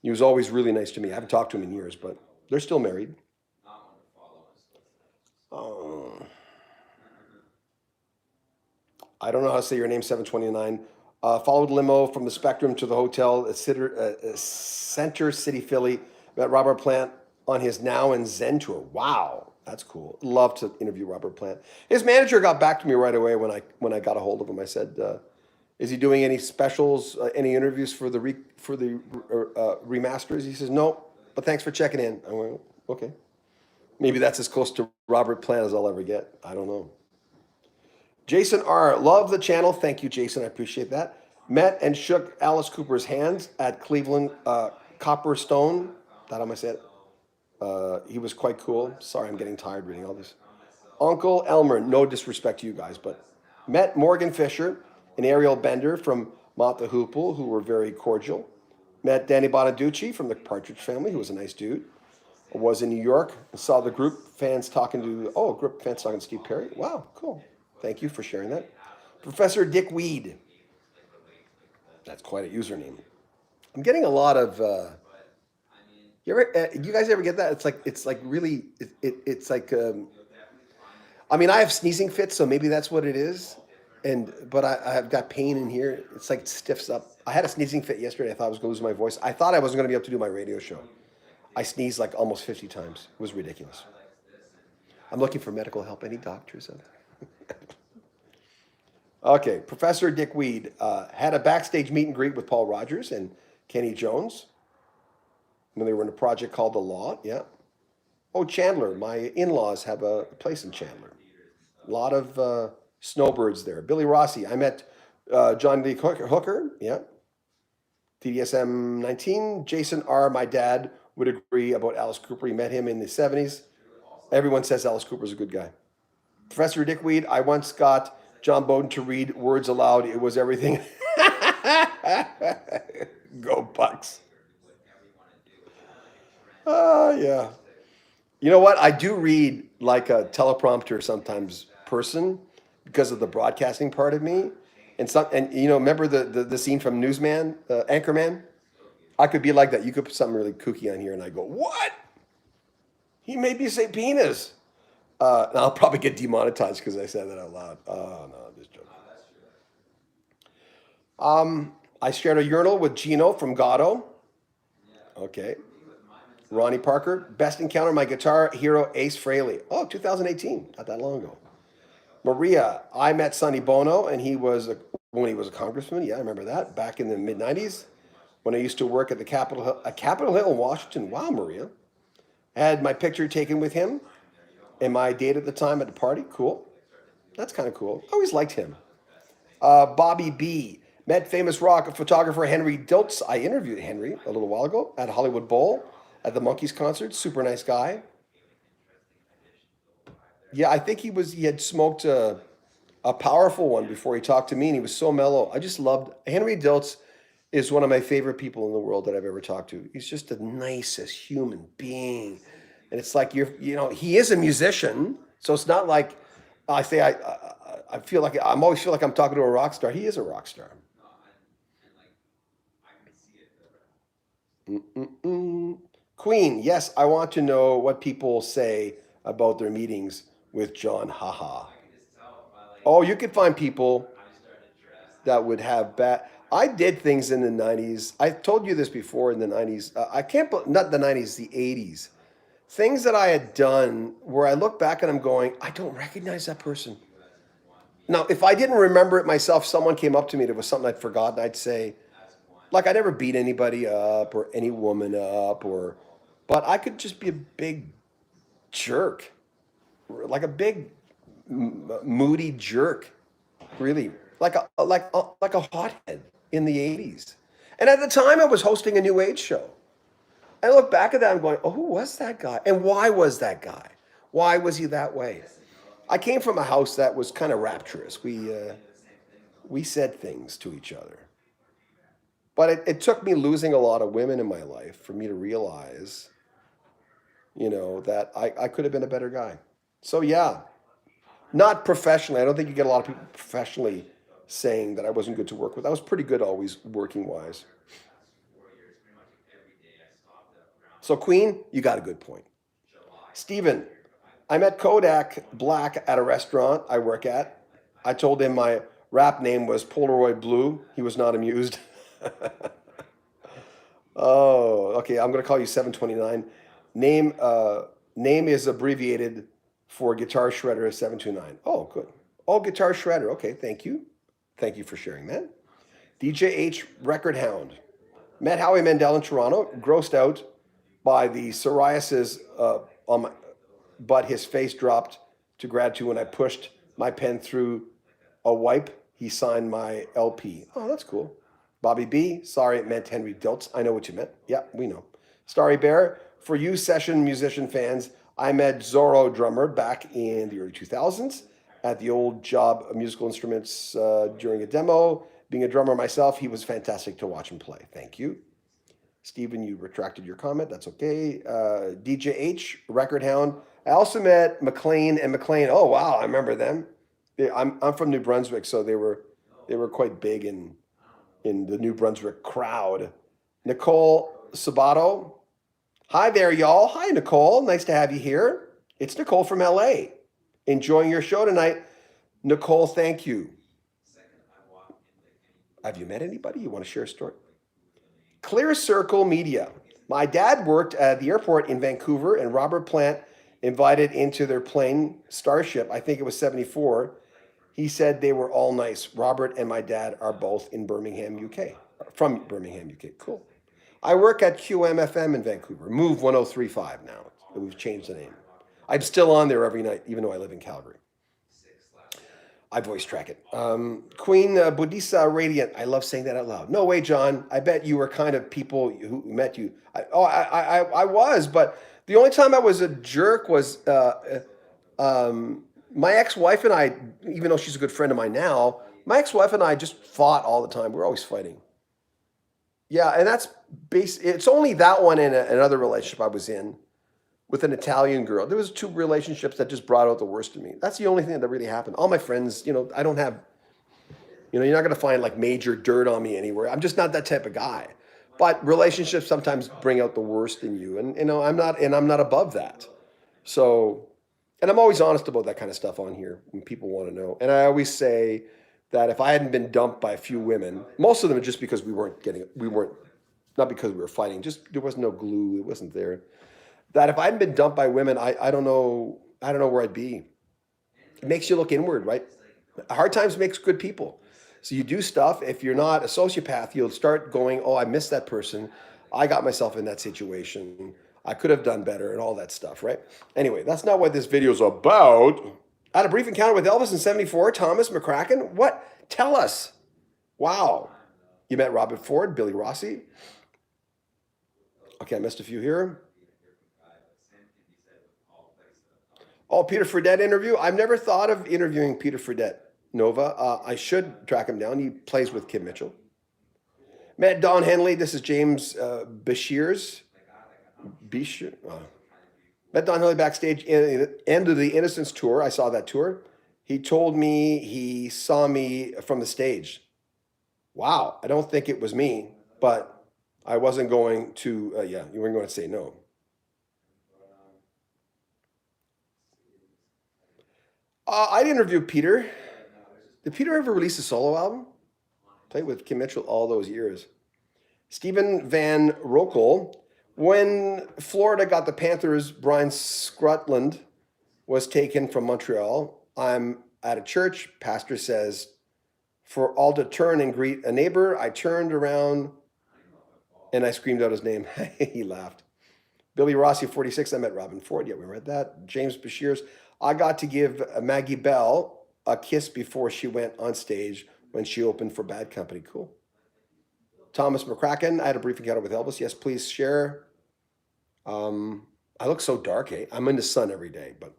Speaker 1: He was always really nice to me. I haven't talked to him in years, but they're still married. I don't know how to say your name, 729. Followed limo from the Spectrum to the hotel at Center City, Philly. Met Robert Plant on his Now and Zen tour. Wow, that's cool. Love to interview Robert Plant. His manager got back to me right away when I got a hold of him. I said, "Is he doing any specials, any interviews for the remasters?" He says, "No, but thanks for checking in." I went, "Okay, maybe that's as close to Robert Plant as I'll ever get. I don't know." Jason R. Love the channel. Thank you, Jason. I appreciate that. Met and shook Alice Cooper's hands at Cleveland Copperstone. That how I say it? He was quite cool. Sorry, I'm getting tired reading all this. Uncle Elmer, no disrespect to you guys, but met Morgan Fisher and Ariel Bender from Mott the Hoople, who were very cordial. Met Danny Bonaducci from the Partridge Family, who was a nice dude. Was in New York and saw the group fans talking to Steve Perry. Wow, cool. Thank you for sharing that. Professor Dick Weed. That's quite a username. I'm getting a lot of. You guys ever get that? It's like really. It's like. I mean, I have sneezing fits, so maybe that's what it is. But I have got pain in here. It's like it stiffs up. I had a sneezing fit yesterday. I thought I was going to lose my voice. I thought I wasn't going to be able to do my radio show. I sneezed like almost 50 times. It was ridiculous. I'm looking for medical help. Any doctors out there? Okay, Professor Dick Weed had a backstage meet and greet with Paul Rogers and Kenny Jones when they were in a project called The Law. Yeah. Oh, Chandler. My in-laws have a place in Chandler. A lot of snowbirds there. Billy Rossi. I met John Lee Hooker. Yeah. TDSM 19. Jason R. My dad would agree about Alice Cooper. He met him in the 70s. Everyone says Alice Cooper's a good guy. Professor Dick Weed. I once got John Beaudin to read words aloud. It was everything. Go Bucks. Yeah. You know what? I do read like a teleprompter sometimes person because of the broadcasting part of me. And remember the scene from Newsman, Anchorman? I could be like that. You could put something really kooky on here and I go, what? He made me say penis. And I'll probably get demonetized because I said that out loud. Oh, no, I'm just joking. I shared a urinal with Gino from Gatto. Okay. Ronnie Parker. Best encounter, my guitar hero, Ace Frehley. Oh, 2018. Not that long ago. Maria. I met Sonny Bono, and when he was a congressman. Yeah, I remember that. Back in the mid-90s when I used to work at Capitol Hill in Washington. Wow, Maria. I had my picture taken with him and my date at the time at the party. Cool. That's kind of cool. I always liked him. Bobby B. Met famous rock photographer Henry Diltz. I interviewed Henry a little while ago at Hollywood Bowl at the Monkees concert. Super nice guy. Yeah, I think he had smoked a powerful one before he talked to me, and he was so mellow. I just loved Henry Diltz. Is one of my favorite people in the world that I've ever talked to. He's just the nicest human being. And it's like he is a musician, so it's not like I say I always feel like I'm talking to a rock star. He is a rock star. Queen, yes, I want to know what people say about their meetings with John. Haha. Oh, you could find people that would have bad. I did things in the 90s. I told you this before in the 90s. I can't, not the 90s, the 80s. Things that I had done where I look back and I'm going, I don't recognize that person. Now, if I didn't remember it myself, someone came up to me, there was something I'd forgotten, I'd say, like I never beat anybody up or any woman up but I could just be a big jerk, like a big moody jerk, really, like a hothead in the 80s. And at the time I was hosting a new age show. I look back at that and I'm going, oh, who was that guy? And why was that guy? Why was he that way? I came from a house that was kind of rapturous. We said things to each other. But it took me losing a lot of women in my life for me to realize, that I could have been a better guy. So yeah, not professionally. I don't think you get a lot of people professionally saying that I wasn't good to work with. I was pretty good always working wise. So Queen, you got a good point. Stephen, I met Kodak Black at a restaurant I work at. I told him my rap name was Polaroid Blue. He was not amused. Oh, okay. I'm gonna call you 729. Name is abbreviated for Guitar Shredder 729. Oh, good. Oh, Guitar Shredder. Okay, thank you. Thank you for sharing that. DJ H Record Hound. Met Howie Mandel in Toronto. Grossed out by the psoriasis on my, but his face dropped to gratitude when I pushed my pen through a wipe. He signed my LP. Oh, that's cool. Bobby B, sorry, it meant Henry Diltz. I know what you meant. Yeah, we know. Starry Bear, for you session musician fans, I met Zorro drummer back in the early 2000s at the old job of musical instruments during a demo. Being a drummer myself, he was fantastic to watch and play. Thank you. Stephen, you retracted your comment. That's okay. DJ H, Record Hound. I also met McLean and McLean. Oh, wow, I remember them. I'm from New Brunswick, so they were quite big in the New Brunswick crowd. Nicole Sabato. Hi there, y'all. Hi, Nicole. Nice to have you here. It's Nicole from LA. Enjoying your show tonight. Nicole, thank you. Have you met anybody? You want to share a story? Clear Circle Media. My dad worked at the airport in Vancouver, and Robert Plant invited into their plane, Starship, I think it was 74. He said they were all nice. Robert and my dad are both in Birmingham, UK. From Birmingham, UK. Cool. I work at QMFM in Vancouver. Move 1035 now. We've changed the name. I'm still on there every night, even though I live in Calgary. I voice track it. Queen Budisa Radiant. I love saying that out loud. No way, John. I bet you were kind of people who met you. I was, but the only time I was a jerk was my ex-wife and I, even though she's a good friend of mine now, my ex-wife and I just fought all the time. We're always fighting. Yeah, and that's it's only that one and another relationship I was in with an Italian girl. There was 2 relationships that just brought out the worst in me. That's the only thing that really happened. All my friends, I don't have, you're not going to find like major dirt on me anywhere. I'm just not that type of guy. But relationships sometimes bring out the worst in you, and I'm not above that. So, and I'm always honest about that kind of stuff on here when people want to know. And I always say that if I hadn't been dumped by a few women, most of them just because we weren't, not because we were fighting, just there was no glue, it wasn't there. That if I hadn't been dumped by women, I don't know where I'd be. It makes you look inward, right? Hard times makes good people. So you do stuff. If you're not a sociopath, you'll start going, oh, I missed that person. I got myself in that situation. I could have done better and all that stuff, right? Anyway, that's not what this video is about. I had a brief encounter with Elvis in 74, Thomas McCracken. What? Tell us. Wow. You met Robert Ford, Billy Rossi. Okay, I missed a few here. Oh, Peter Fredette interview. I've never thought of interviewing Peter Fredette. Nova. I should track him down. He plays with Kim Mitchell. Met Don Henley. This is James Bashir's. Met Don Henley backstage in the end of the Innocence tour. I saw that tour. He told me he saw me from the stage. Wow. I don't think it was me, but I wasn't going to, you weren't going to say no. I'd interview Peter. Did Peter ever release a solo album? Played with Kim Mitchell all those years. Stephen Van Rokel. When Florida got the Panthers, Brian Scrutland was taken from Montreal. I'm at a church. Pastor says, for all to turn and greet a neighbor. I turned around and I screamed out his name. He laughed. Billy Rossi, 46. I met Robin Ford. Yeah, we read that. James Bashirs. I got to give Maggie Bell a kiss before she went on stage when she opened for Bad Company. Cool. Thomas McCracken. I had a brief encounter with Elvis. Yes, please share. I look so dark, eh? I'm in the sun every day, but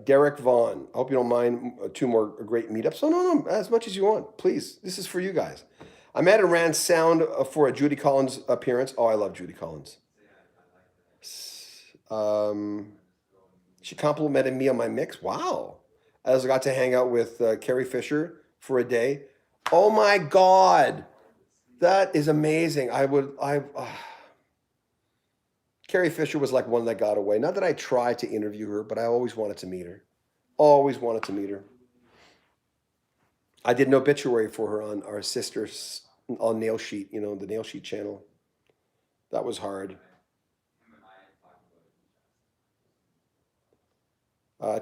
Speaker 1: Derek Vaughn. I hope you don't mind 2 more great meetups. Oh, no, as much as you want. Please. This is for you guys. I met and ran sound for a Judy Collins appearance. Oh, I love Judy Collins. She complimented me on my mix. Wow. I also got to hang out with Carrie Fisher for a day. Oh my God. That is amazing. Carrie Fisher was like one that got away. Not that I tried to interview her, but I always wanted to meet her. Always wanted to meet her. I did an obituary for her on our sister's on Nail Sheet, the Nail Sheet channel. That was hard.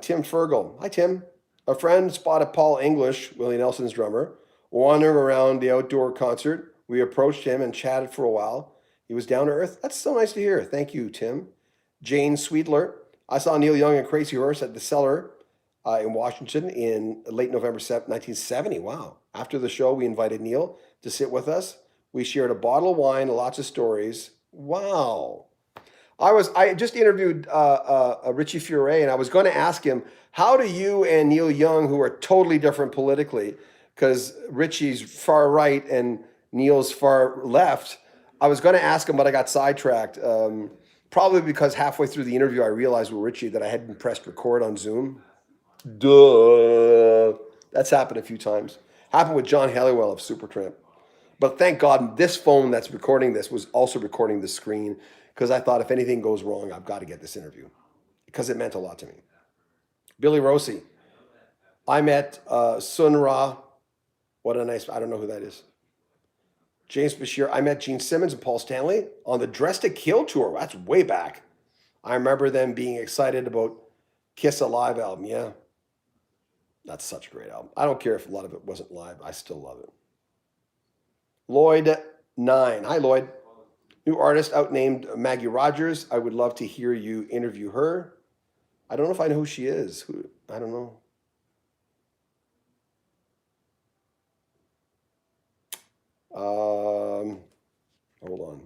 Speaker 1: Tim Fergal. Hi, Tim. A friend spotted Paul English, Willie Nelson's drummer, wandering around the outdoor concert. We approached him and chatted for a while. He was down to earth. That's so nice to hear. Thank you, Tim. Jane Sweetler. I saw Neil Young and Crazy Horse at the Cellar in Washington in late November 1970. Wow. After the show, we invited Neil to sit with us. We shared a bottle of wine, lots of stories. Wow. I just interviewed Richie Furay, and I was going to ask him, how do you and Neil Young, who are totally different politically, because Richie's far right and Neil's far left, I was going to ask him, but I got sidetracked. Probably because halfway through the interview, I realized with Richie that I hadn't pressed record on Zoom. Duh. That's happened a few times. Happened with John Halliwell of Supertramp. But thank God this phone that's recording this was also recording the screen, because I thought if anything goes wrong, I've got to get this interview, because it meant a lot to me. Billy Rossi. I met Sun Ra. What a nice, I don't know who that is. James Bashir. I met Gene Simmons and Paul Stanley on the Dress to Kill tour. That's way back. I remember them being excited about Kiss Alive album. Yeah. That's such a great album. I don't care if a lot of it wasn't live. I still love it. Lloyd 9. Hi, Lloyd. New artist out named Maggie Rogers. I would love to hear you interview her. I don't know if I know who she is. I don't know. Hold on.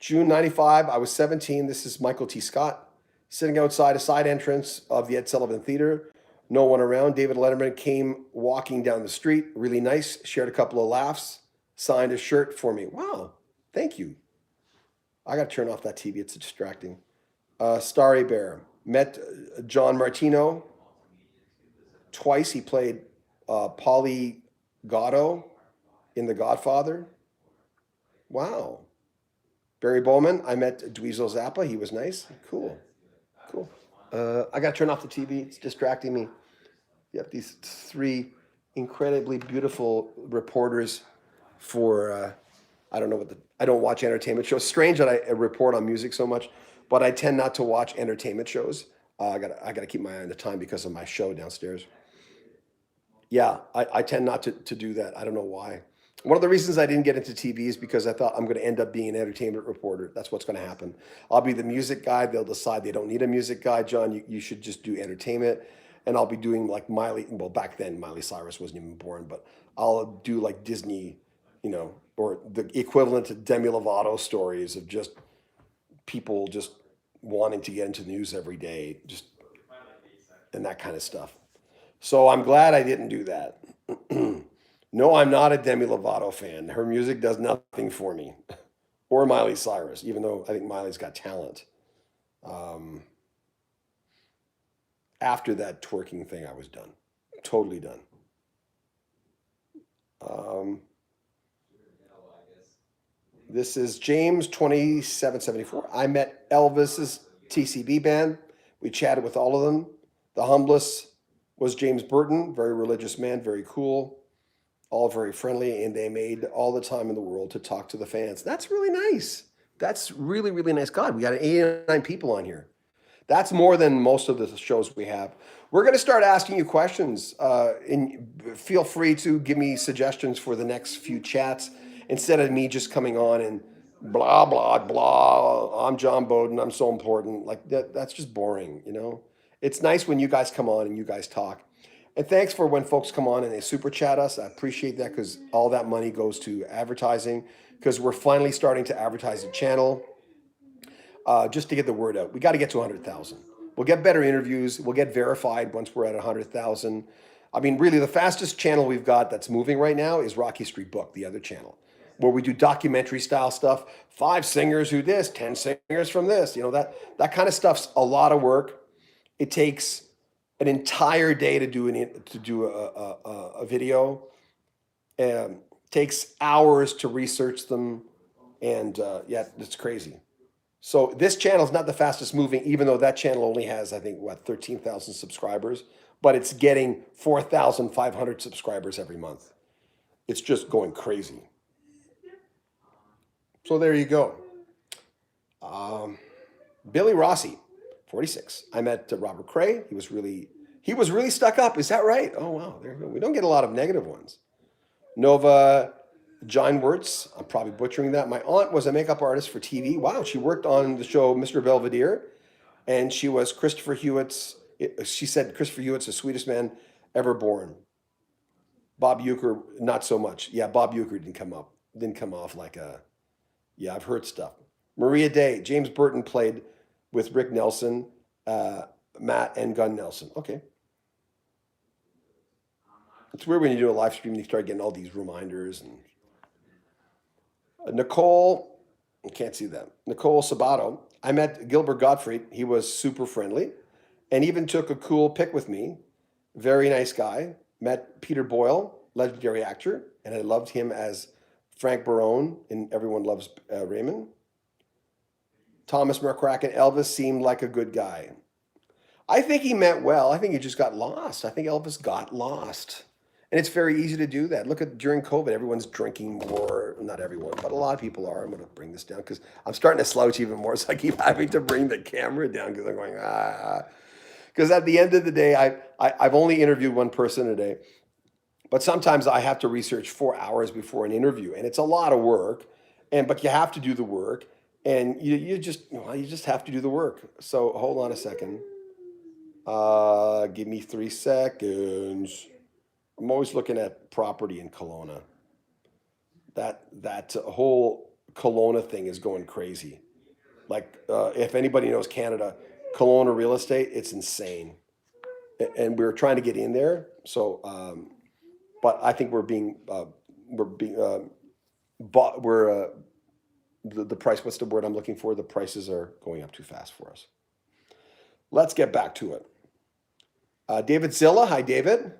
Speaker 1: June 95. I was 17. This is Michael T. Scott. Sitting outside a side entrance of the Ed Sullivan Theater. No one around. David Letterman came walking down the street. Really nice. Shared a couple of laughs. Signed a shirt for me. Wow. Thank you. I got to turn off that TV. It's distracting. Starry Bear. Met John Martino twice. He played Paulie Gatto in The Godfather. Wow. Barry Bowman. I met Dweezil Zappa. He was nice. Cool. I got to turn off the TV. It's distracting me. You have these 3 incredibly beautiful reporters for, I don't watch entertainment shows. Strange that I report on music so much, but I tend not to watch entertainment shows. I gotta keep my eye on the time because of my show downstairs. Yeah, I tend not to do that. I don't know why. One of the reasons I didn't get into TV is because I thought I'm going to end up being an entertainment reporter. That's what's going to happen. I'll be the music guy. They'll decide they don't need a music guy. John, you should just do entertainment. And I'll be doing like Miley. Well, back then, Miley Cyrus wasn't even born. But I'll do like Disney, or the equivalent to Demi Lovato stories of just people just wanting to get into the news every day, just and that kind of stuff. So I'm glad I didn't do that. No, I'm not a Demi Lovato fan. Her music does nothing for me. Or Miley Cyrus, even though I think Miley's got talent. After that twerking thing, I was done. Totally done. This is James 2774. I met Elvis's TCB band. We chatted with all of them. The humblest was James Beaudin, very religious man, very cool, all very friendly, and they made all the time in the world to talk to the fans. That's really nice. That's really, really nice. God, we got 89 people on here. That's more than most of the shows we have. We're going to start asking you questions. And feel free to give me suggestions for the next few chats instead of me just coming on and blah, blah, blah. I'm John Beaudin. I'm so important. Like that's just boring, you know? It's nice when you guys come on and you guys talk. And thanks for when folks come on and they super chat us. I appreciate that because all that money goes to advertising because we're finally starting to advertise the channel. Just to get the word out. We got to get to 100,000. We'll get better interviews. We'll get verified once we're at 100,000. I mean, really, the fastest channel we've got that's moving right now is Rock History Book, the other channel, where we do documentary style stuff. 5 singers who this, 10 singers from this. You know, that kind of stuff's a lot of work. It takes an entire day to do a video. Takes hours to research them, and yeah, it's crazy. So this channel is not the fastest moving, even though that channel only has, I think, 13,000 subscribers, but it's getting 4,500 subscribers every month. It's just going crazy. So there you go. Billy Rossi, 46. I met Robert Cray. He was really stuck up. Is that right? Oh, wow. There you go. We don't get a lot of negative ones. Nova John Wirtz, I'm probably butchering that. My aunt was a makeup artist for TV. Wow, she worked on the show Mr. Belvedere, and she was Christopher Hewitt's, she said Christopher Hewitt's the sweetest man ever born. Bob Uecker, not so much. Yeah, Bob Uecker didn't come off like a, yeah, I've heard stuff. Maria Day, James Beaudin played with Rick Nelson, Matt, and Gunn Nelson. Okay. It's weird when you do a live stream and you start getting all these reminders and Nicole, I can't see that. Nicole Sabato. I met Gilbert Gottfried. He was super friendly and even took a cool pic with me. Very nice guy. Met Peter Boyle, legendary actor, and I loved him as Frank Barone in Everyone Loves Raymond. Thomas McCracken. Elvis seemed like a good guy. I think he meant well. I think he just got lost. I think Elvis got lost. And it's very easy to do that. Look at during COVID, everyone's drinking more. Not everyone, but a lot of people are. I'm going to bring this down because I'm starting to slouch even more. So I keep having to bring the camera down because I'm going, Because at the end of the day, I've only interviewed one person a day. But sometimes I have to research 4 hours before an interview. And it's a lot of work. But you have to do the work. And you just have to do the work. So hold on a second. Give me 3 seconds. I'm always looking at property in Kelowna. That whole Kelowna thing is going crazy. Like if anybody knows Canada, Kelowna real estate, it's insane. And we're trying to get in there. So, but I think the price. What's the word I'm looking for? The prices are going up too fast for us. Let's get back to it. David Zilla. Hi, David.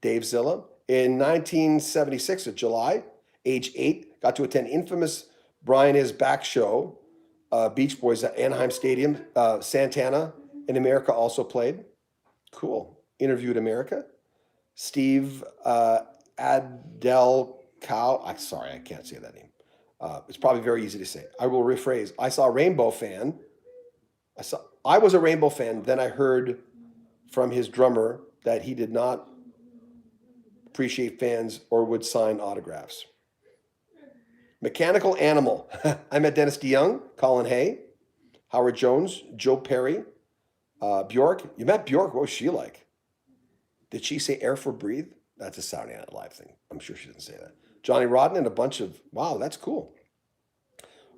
Speaker 1: Dave Zilla. In 1976 of July, age 8, got to attend infamous Brian Is Back show, Beach Boys at Anaheim Stadium. Santana in America also played. Cool. Interviewed America. Steve Adelcow. Sorry, I can't say that name. It's probably very easy to say. I will rephrase. I saw a Rainbow fan. I was a Rainbow fan. Then I heard from his drummer that he did not appreciate fans or would sign autographs. Mechanical Animal. I met Dennis DeYoung, Colin Hay, Howard Jones, Joe Perry, Bjork. You met Bjork. What was she like? Did she say air for breathe? That's a Saturday Night Live thing. I'm sure she didn't say that. Johnny Rotten and a bunch of, wow, that's cool.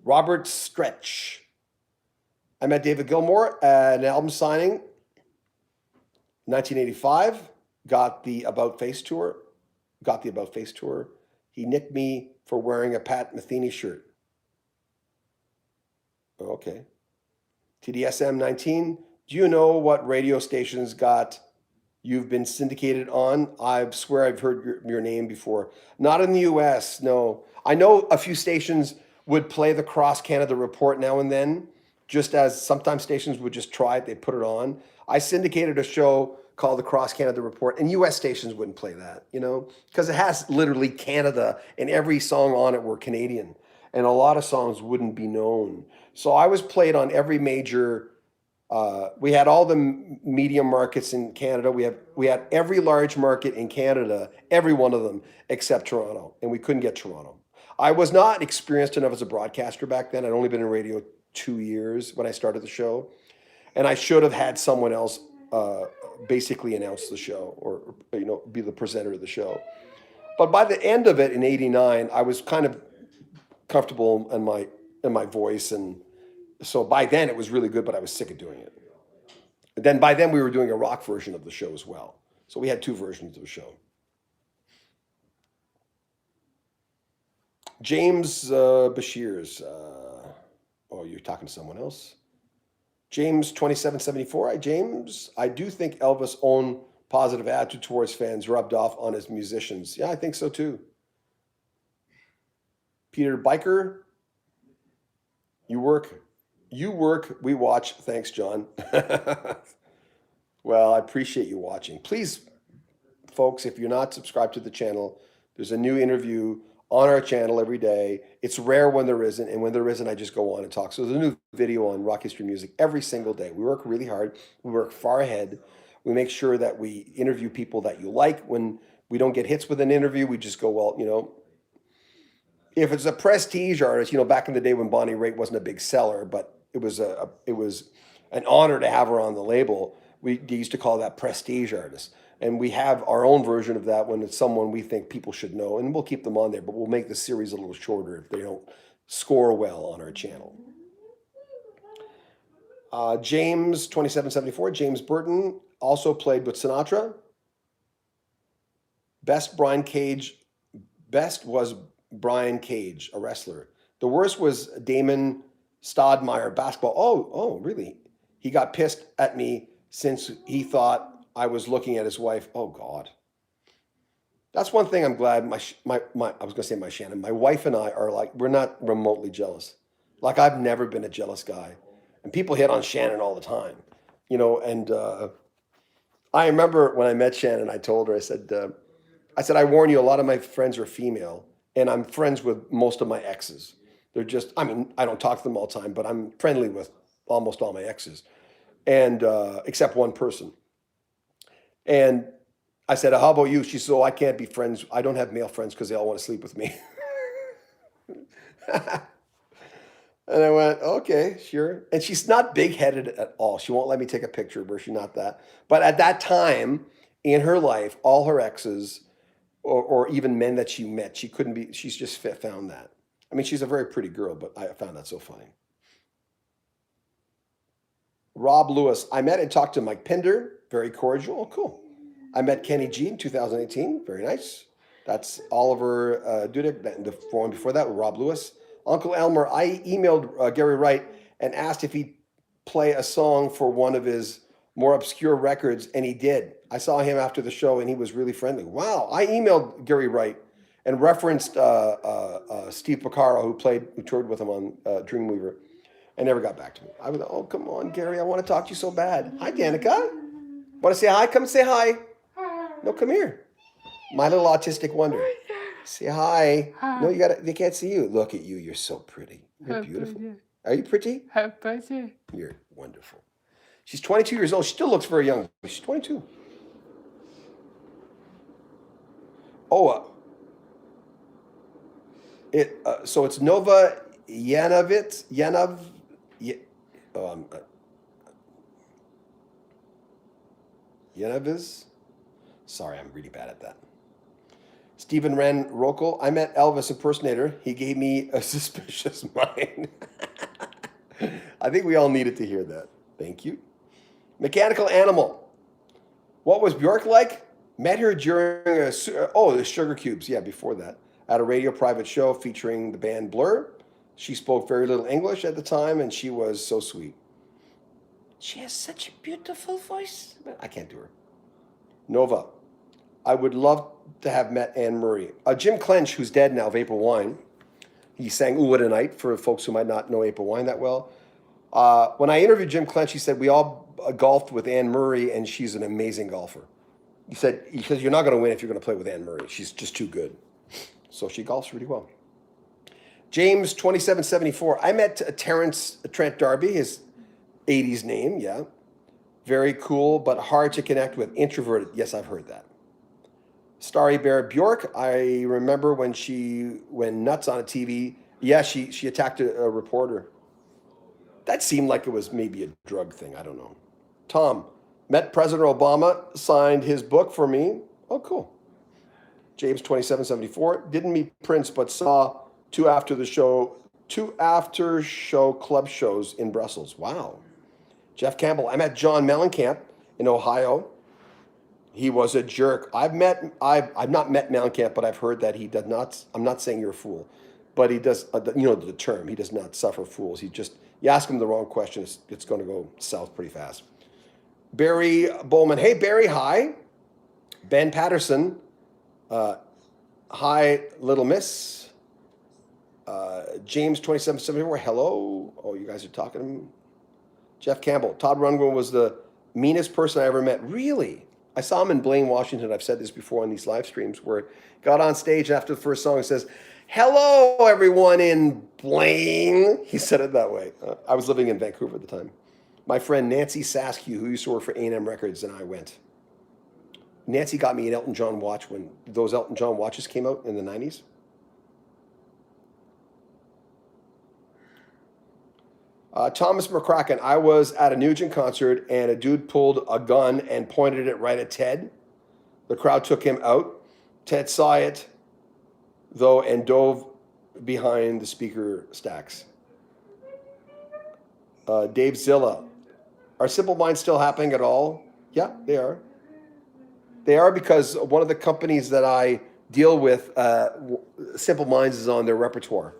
Speaker 1: Robert Stretch. I met David Gilmour at an album signing, 1985. Got the About Face tour. He nicked me for wearing a Pat Metheny shirt. Okay. TDSM 19. Do you know what radio stations you've been syndicated on? I swear I've heard your name before. Not in the US, no. I know a few stations would play the Cross Canada Report now and then, just as sometimes stations would just try it, they put it on. I syndicated a show called the Cross Canada Report, and US stations wouldn't play that, because it has literally Canada, and every song on it were Canadian, and a lot of songs wouldn't be known. So I was played on every major. We had all the medium markets in Canada. We had every large market in Canada, every one of them except Toronto, and we couldn't get Toronto. I was not experienced enough as a broadcaster back then. I'd only been in radio 2 years when I started the show, and I should have had someone else basically announce the show or be the presenter of the show. But by the end of it in '89, I was kind of comfortable in my voice, and so by then it was really good, but I was sick of doing it. And then by then we were doing a rock version of the show as well. So we had 2 versions of the show. James Bashir's, you're talking to someone else. James 2774. Hi, James. I do think Elvis' own positive attitude towards fans rubbed off on his musicians. Yeah, I think so too. Peter Biker. You work, we watch. Thanks, John. Well, I appreciate you watching. Please, folks, if you're not subscribed to the channel, there's a new interview on our channel every day. It's rare when there isn't, and when there isn't, I just go on and talk. So there's a new video on rock history music every single day. We work really hard. We work far ahead. We make sure that we interview people that you like. When we don't get hits with an interview, we just go, well, if it's a prestige artist, back in the day when Bonnie Raitt wasn't a big seller, but it was an honor to have her on the label. We used to call that prestige artist. And we have our own version of that when it's someone we think people should know, and we'll keep them on there, but we'll make the series a little shorter if they don't score well on our channel. James 2774, James Burton also played with Sinatra. Best was Brian Cage, a wrestler. The worst was Damon Stoudemire, basketball. Oh, really? He got pissed at me since he thought I was looking at his wife. Oh God. That's one thing I'm glad I was going to say my Shannon, my wife and I are like, we're not remotely jealous. Like I've never been a jealous guy, and people hit on Shannon all the time, and I remember when I met Shannon, I told her, I said, I warn you, a lot of my friends are female, and I'm friends with most of my exes. They're just, I don't talk to them all the time, but I'm friendly with almost all my exes, and except one person. And I said, how about you? She said, I can't be friends. I don't have male friends because they all want to sleep with me. And I went, okay, sure. And she's not big-headed at all. She won't let me take a picture of her. She's not that. But at that time in her life, all her exes or even men that she met, she couldn't be, she's just found that. She's a very pretty girl, but I found that so funny. Rob Lewis. I met and talked to Mike Pinder. Very cordial. Oh, cool. I met Kenny G in 2018. Very nice. That's Oliver Dudek. The one before that with Rob Lewis. Uncle Elmer. I emailed Gary Wright and asked if he'd play a song for one of his more obscure records, and he did. I saw him after the show, and he was really friendly. Wow. I emailed Gary Wright and referenced Steve Porcaro, who toured with him on Dreamweaver, and never got back to me. I was like, oh, come on, Gary. I want to talk to you so bad. Hi, Danica. Want to say hi? Come say hi. No, come here. My little autistic wonder. Say hi. No, they can't see you. Look at you. You're so pretty. You're beautiful. Are you pretty? You're wonderful. She's 22 years old. She still looks very young. She's 22. So it's Nova Yanaviz. Sorry, I'm really bad at that. Stephen Ren Rockel. I met Elvis impersonator. He gave me a suspicious mind. I think we all needed to hear that. Thank you. Mechanical Animal. What was Bjork like? Met her during the Sugar Cubes. Yeah, before that. At a radio private show featuring the band Blur. She spoke very little English at the time, and she was so sweet. She has such a beautiful voice. I can't do her. Nova. I would love to have met Anne Murray. Jim Clench, who's dead now, Vapor Wine, He sang Ooh What a Night for folks who might not know April Wine that well. When I interviewed Jim Clench, he said we all golfed with Anne Murray, and she's an amazing golfer. He said you're not going to win if you're going to play with Anne Murray. She's just too good. So she golfs really well. James 2774. I met Trent D'Arby, his 80s name, yeah. Very cool, but hard to connect with. Introverted. Yes, I've heard that. Starry Bear Bjork. I remember when she went nuts on a TV. Yeah, she attacked a reporter. That seemed like it was maybe a drug thing. I don't know. Tom, met President Obama, signed his book for me. Oh, cool. James 2774. Didn't meet Prince, but saw two after show club shows in Brussels. Wow. Jeff Campbell. I met John Mellencamp in Ohio. He was a jerk. I've not met Mellencamp, but I've heard that he does not. I'm not saying you're a fool, but he does. The term. He does not suffer fools. You ask him the wrong question, it's going to go south pretty fast. Barry Bowman. Hey Barry. Hi. Ben Patterson. Hi, Little Miss. James 2774. Hello. Oh, you guys are talking to me. Jeff Campbell. Todd Rundgren was the meanest person I ever met. Really? I saw him in Blaine, Washington. I've said this before on these live streams, where he got on stage after the first song and says, "Hello, everyone in Blaine." He said it that way. I was living in Vancouver at the time. My friend Nancy Saskew, who used to work for A&M Records, and I went. Nancy got me an Elton John watch when those Elton John watches came out in the 90s. Thomas McCracken. I was at a Nugent concert and a dude pulled a gun and pointed it right at Ted. The crowd took him out. Ted saw it, though, and dove behind the speaker stacks. Dave Zilla. Are Simple Minds still happening at all? Yeah, they are. They are because one of the companies that I deal with, Simple Minds is on their repertoire.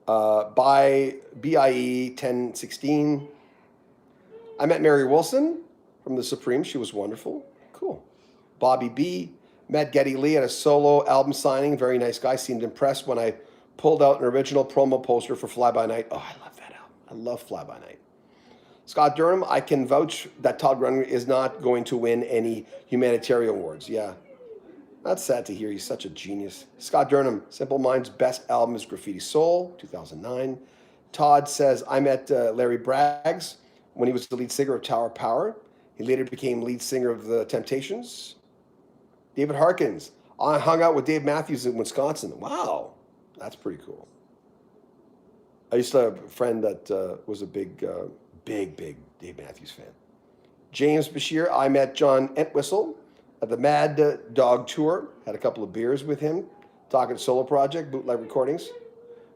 Speaker 1: By BIE 1016. I met Mary Wilson from the Supreme. She was wonderful. Cool. Bobby B. Met Geddy Lee at a solo album signing. Very nice guy. Seemed impressed when I pulled out an original promo poster for Fly By Night. Oh, I love that album. I love Fly By Night. Scott Durham. I can vouch that Todd Rundgren is not going to win any humanitarian awards. Yeah. That's sad to hear. He's such a genius. Scott Durham, Simple Minds' best album is Graffiti Soul, 2009. Todd says, I met Larry Braggs when he was the lead singer of Tower Power. He later became lead singer of The Temptations. David Harkins, I hung out with Dave Matthews in Wisconsin. Wow, that's pretty cool. I used to have a friend that was a big Dave Matthews fan. James Bashir, I met John Entwistle at the Mad Dog Tour. Had a couple of beers with him, talking solo project, bootleg recordings.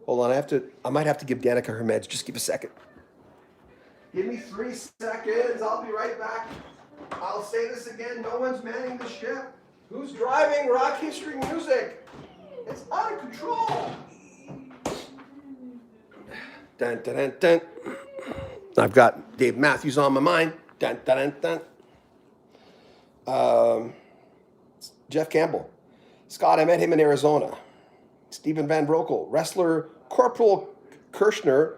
Speaker 1: Hold on, I might have to give Danica her meds. Just give a second. Give me 3 seconds. I'll be right back. I'll say this again. No one's manning the ship. Who's driving rock history music? It's out of control. Dun, dun, dun, dun. I've got Dave Matthews on my mind. Dun, dun, dun, dun. Jeff Campbell. Scott, I met him in Arizona. Stephen Van Broekel. Wrestler Corporal Kirshner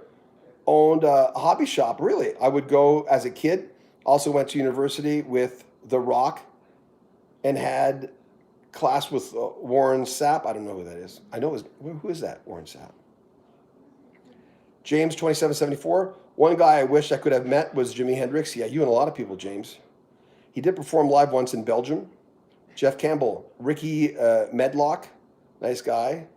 Speaker 1: owned a hobby shop. Really, I would go as a kid. Also went to university with The Rock and had class with Warren Sapp. I don't know who that is. I know who is that, Warren Sapp? James 2774. One guy I wish I could have met was Jimi Hendrix. Yeah, you and a lot of people, James. He did perform live once in Belgium. Jeff Campbell. Ricky Medlock. Nice guy.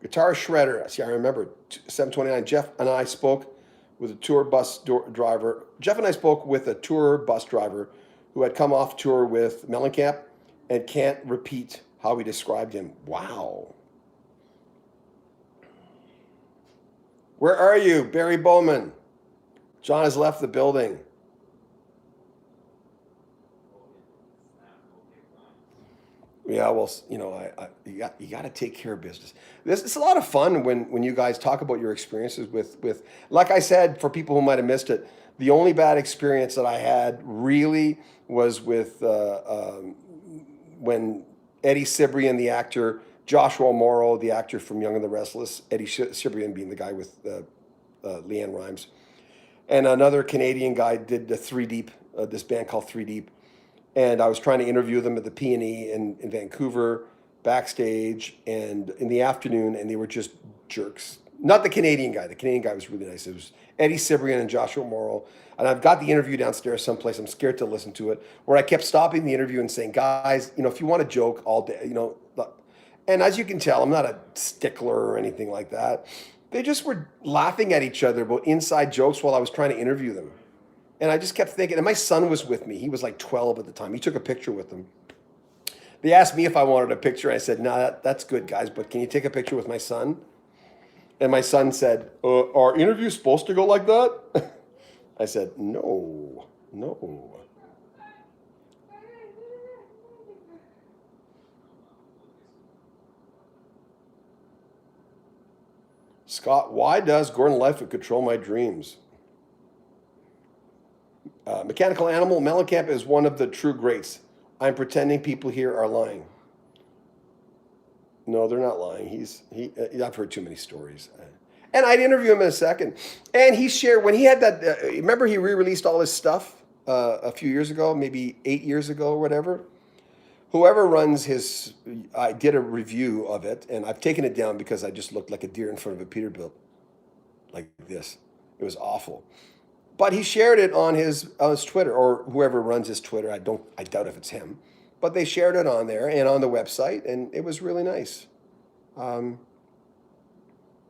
Speaker 1: Guitar Shredder. See, I remember. 729. Jeff and I spoke with a tour bus driver. Jeff and I spoke with a tour bus driver who had come off tour with Mellencamp and can't repeat how he described him. Wow. Where are you, Barry Bowman? John has left the building. Yeah, well, you got to take care of business. It's a lot of fun when you guys talk about your experiences with like I said, for people who might have missed it, the only bad experience that I had really was with when Eddie Cibrian, the actor, Joshua Morrow, the actor from Young and the Restless, Eddie Cibrian being the guy with Leanne Rimes, and another Canadian guy did the Three Deep, this band called Three Deep, and I was trying to interview them at the P&E in Vancouver, backstage, and in the afternoon, and they were just jerks. Not the Canadian guy. The Canadian guy was really nice. It was Eddie Cibrian and Joshua Morrow. And I've got the interview downstairs someplace. I'm scared to listen to it, where I kept stopping the interview and saying, guys, if you want to joke all day, and as you can tell, I'm not a stickler or anything like that. They just were laughing at each other about inside jokes while I was trying to interview them. And I just kept thinking, and my son was with me. He was like 12 at the time. He took a picture with them. They asked me if I wanted a picture. I said, no, that's good, guys, but can you take a picture with my son? And my son said, are interviews supposed to go like that? I said, no. Scott, why does Gordon Lightfoot control my dreams? Mechanical Animal, Mellencamp is one of the true greats. I'm pretending people here are lying. No, they're not lying. I've heard too many stories. And I'd interview him in a second. And he shared, when he had that, remember he re-released all his stuff a few years ago, maybe 8 years ago or whatever? Whoever runs I did a review of it, and I've taken it down because I just looked like a deer in front of a Peterbilt, like this. It was awful. But he shared it on his Twitter, or whoever runs his Twitter. I doubt if it's him, but they shared it on there and on the website, and it was really nice.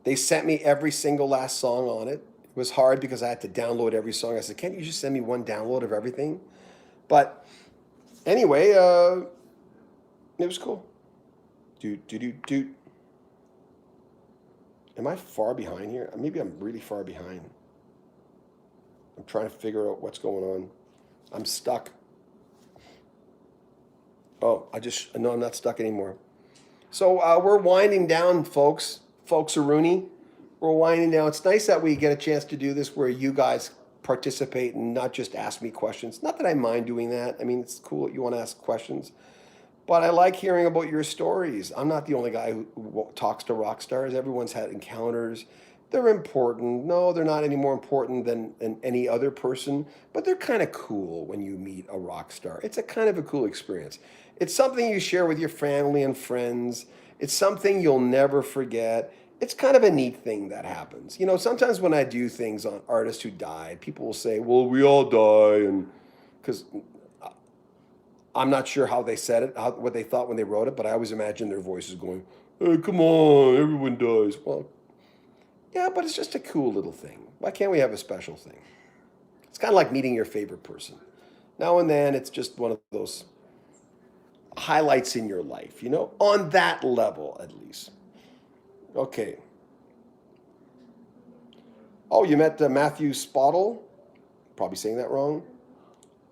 Speaker 1: They sent me every single last song on it. It was hard because I had to download every song. I said, can't you just send me one download of everything? But anyway, it was cool. Doot. Am I far behind here? Maybe I'm really far behind. I'm trying to figure out what's going on. I'm stuck. Oh, no, I'm not stuck anymore. So we're winding down, folks. Folks-a-rooney. We're winding down. It's nice that we get a chance to do this where you guys participate and not just ask me questions. Not that I mind doing that. I mean, it's cool that you want to ask questions. But I like hearing about your stories. I'm not the only guy who talks to rock stars. Everyone's had encounters. They're important. No, they're not any more important than any other person, but they're kind of cool when you meet a rock star. It's a kind of a cool experience. It's something you share with your family and friends. It's something you'll never forget. It's kind of a neat thing that happens. Sometimes when I do things on artists who died, people will say, well, we all die, and because I'm not sure how they said it, what they thought when they wrote it, but I always imagine their voices going, hey, come on, everyone dies. Well, yeah, but it's just a cool little thing. Why can't we have a special thing? It's kind of like meeting your favorite person. Now and then, it's just one of those highlights in your life, on that level at least. Okay. Oh, you met Matthew Spottle? Probably saying that wrong.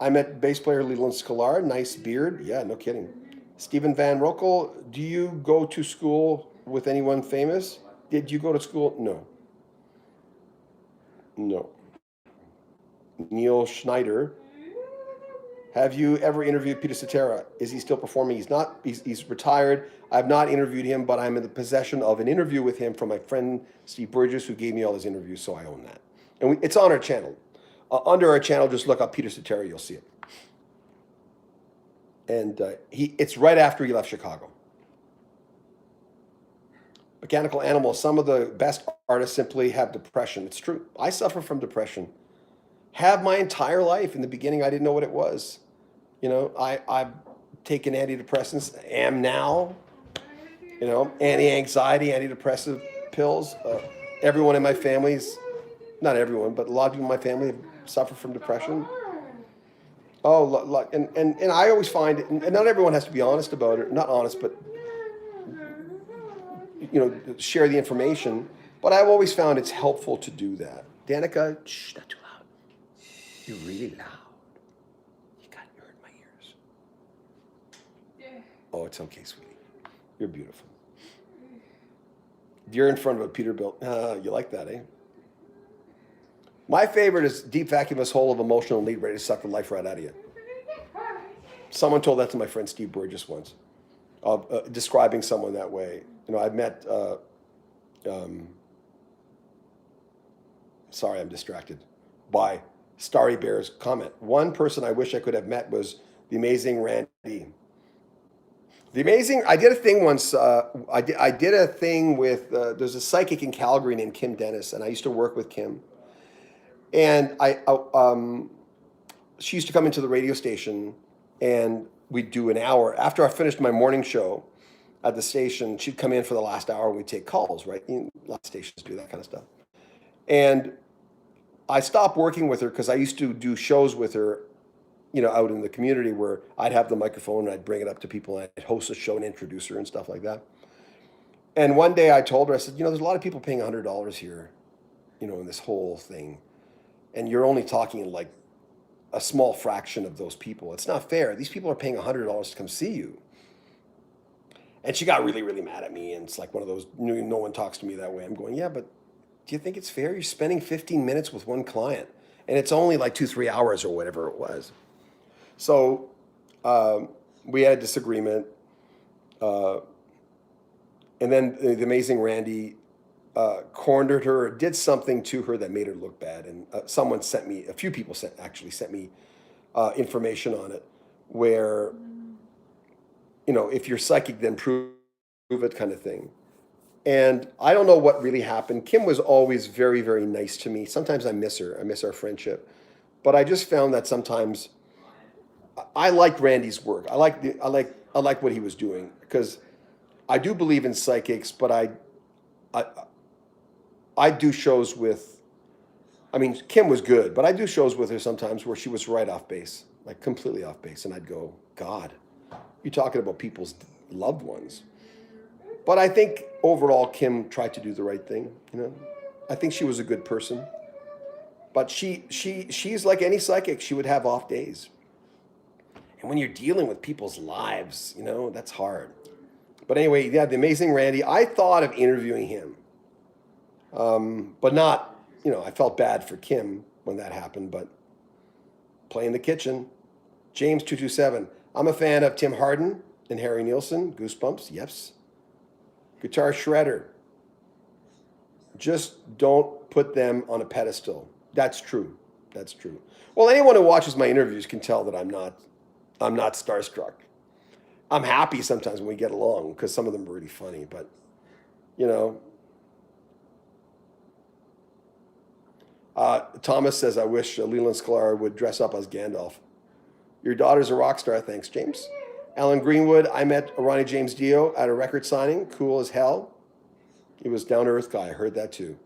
Speaker 1: I met bass player Leland Sklar. Nice beard. Yeah, no kidding. Stephen Van Roekel, do you go to school with anyone famous? Did you go to school? No. Neil Schneider. Have you ever interviewed Peter Cetera? Is he still performing? He's not. He's retired. I've not interviewed him, but I'm in the possession of an interview with him from my friend Steve Burgess, who gave me all his interviews, so I own that. And it's on our channel. Under our channel, just look up Peter Cetera, you'll see it. And it's right after he left Chicago. Mechanical Animal, some of the best artists simply have depression. It's true. I suffer from depression. Have my entire life. In the beginning, I didn't know what it was. I've taken antidepressants, am now, anti-anxiety, antidepressive pills. Everyone in my family's, not everyone, but a lot of people in my family suffer from depression. Oh, and I always find, and not everyone has to be honest about it, not honest, but, share the information. But I've always found it's helpful to do that. Danica, shh, not too loud. You're really loud. You hurt my ears. Yeah. Oh, it's okay, sweetie. You're beautiful. You're in front of a Peterbilt. You like that, eh? My favorite is deep vacuumous hole of emotional need ready to suck the life right out of you. Someone told that to my friend Steve Burgess once, describing someone that way. You know, I've met, sorry, I'm distracted by Starry Bear's comment. One person I wish I could have met was the amazing Randy. I did a thing once. I did a thing with, there's a psychic in Calgary named Kim Dennis, and I used to work with Kim. And she used to come into the radio station, and we'd do an hour. After I finished my morning show at the station, she'd come in for the last hour, and we'd take calls, right? A lot of stations do that kind of stuff. And I stopped working with her because I used to do shows with her, you know, out in the community where I'd have the microphone and I'd bring it up to people and I'd host a show and introduce her and stuff like that. And one day I told her, I said, you know, there's a lot of people paying $100 here, you know, in this whole thing. And you're only talking like a small fraction of those people. It's not fair. These people are paying $100 to come see you. And she got really, really mad at me. And it's like one of those, no one talks to me that way. I'm going, yeah, but do you think it's fair? You're spending 15 minutes with one client. And it's only like 2-3 hours or whatever it was. So we had a disagreement. And then the amazing Randy cornered her, did something to her that made her look bad. And someone sent me, a few people sent me information on it where, you know, if you're psychic, then prove it kind of thing. And I don't know what really happened. Kim was always very, very nice to me. Sometimes I miss her. I miss our friendship. But I just found that sometimes I liked Randy's work. I like what he was doing because I do believe in psychics, but I do shows with, I mean, Kim was good, but I do shows with her sometimes where she was right off base, like completely off base. And I'd go, God, you're talking about people's loved ones. But I think overall, Kim tried to do the right thing. You know, I think she was a good person. But she's like any psychic. She would have off days. And when you're dealing with people's lives, you know, that's hard. But anyway, yeah, the amazing Randy. I thought of interviewing him, but not. You know, I felt bad for Kim when that happened. But play in the kitchen. James 227. I'm a fan of Tim Hardin and Harry Nilsson. Goosebumps. Yes. Guitar shredder. Just don't put them on a pedestal. That's true. That's true. Well, anyone who watches my interviews can tell that I'm not starstruck. I'm happy sometimes when we get along because some of them are really funny, but you know. Thomas says, I wish Leland Sklar would dress up as Gandalf. Your daughter's a rock star. Thanks, James. Alan Greenwood, I met Ronnie James Dio at a record signing. Cool as hell. He was down-to-earth guy. I heard that too.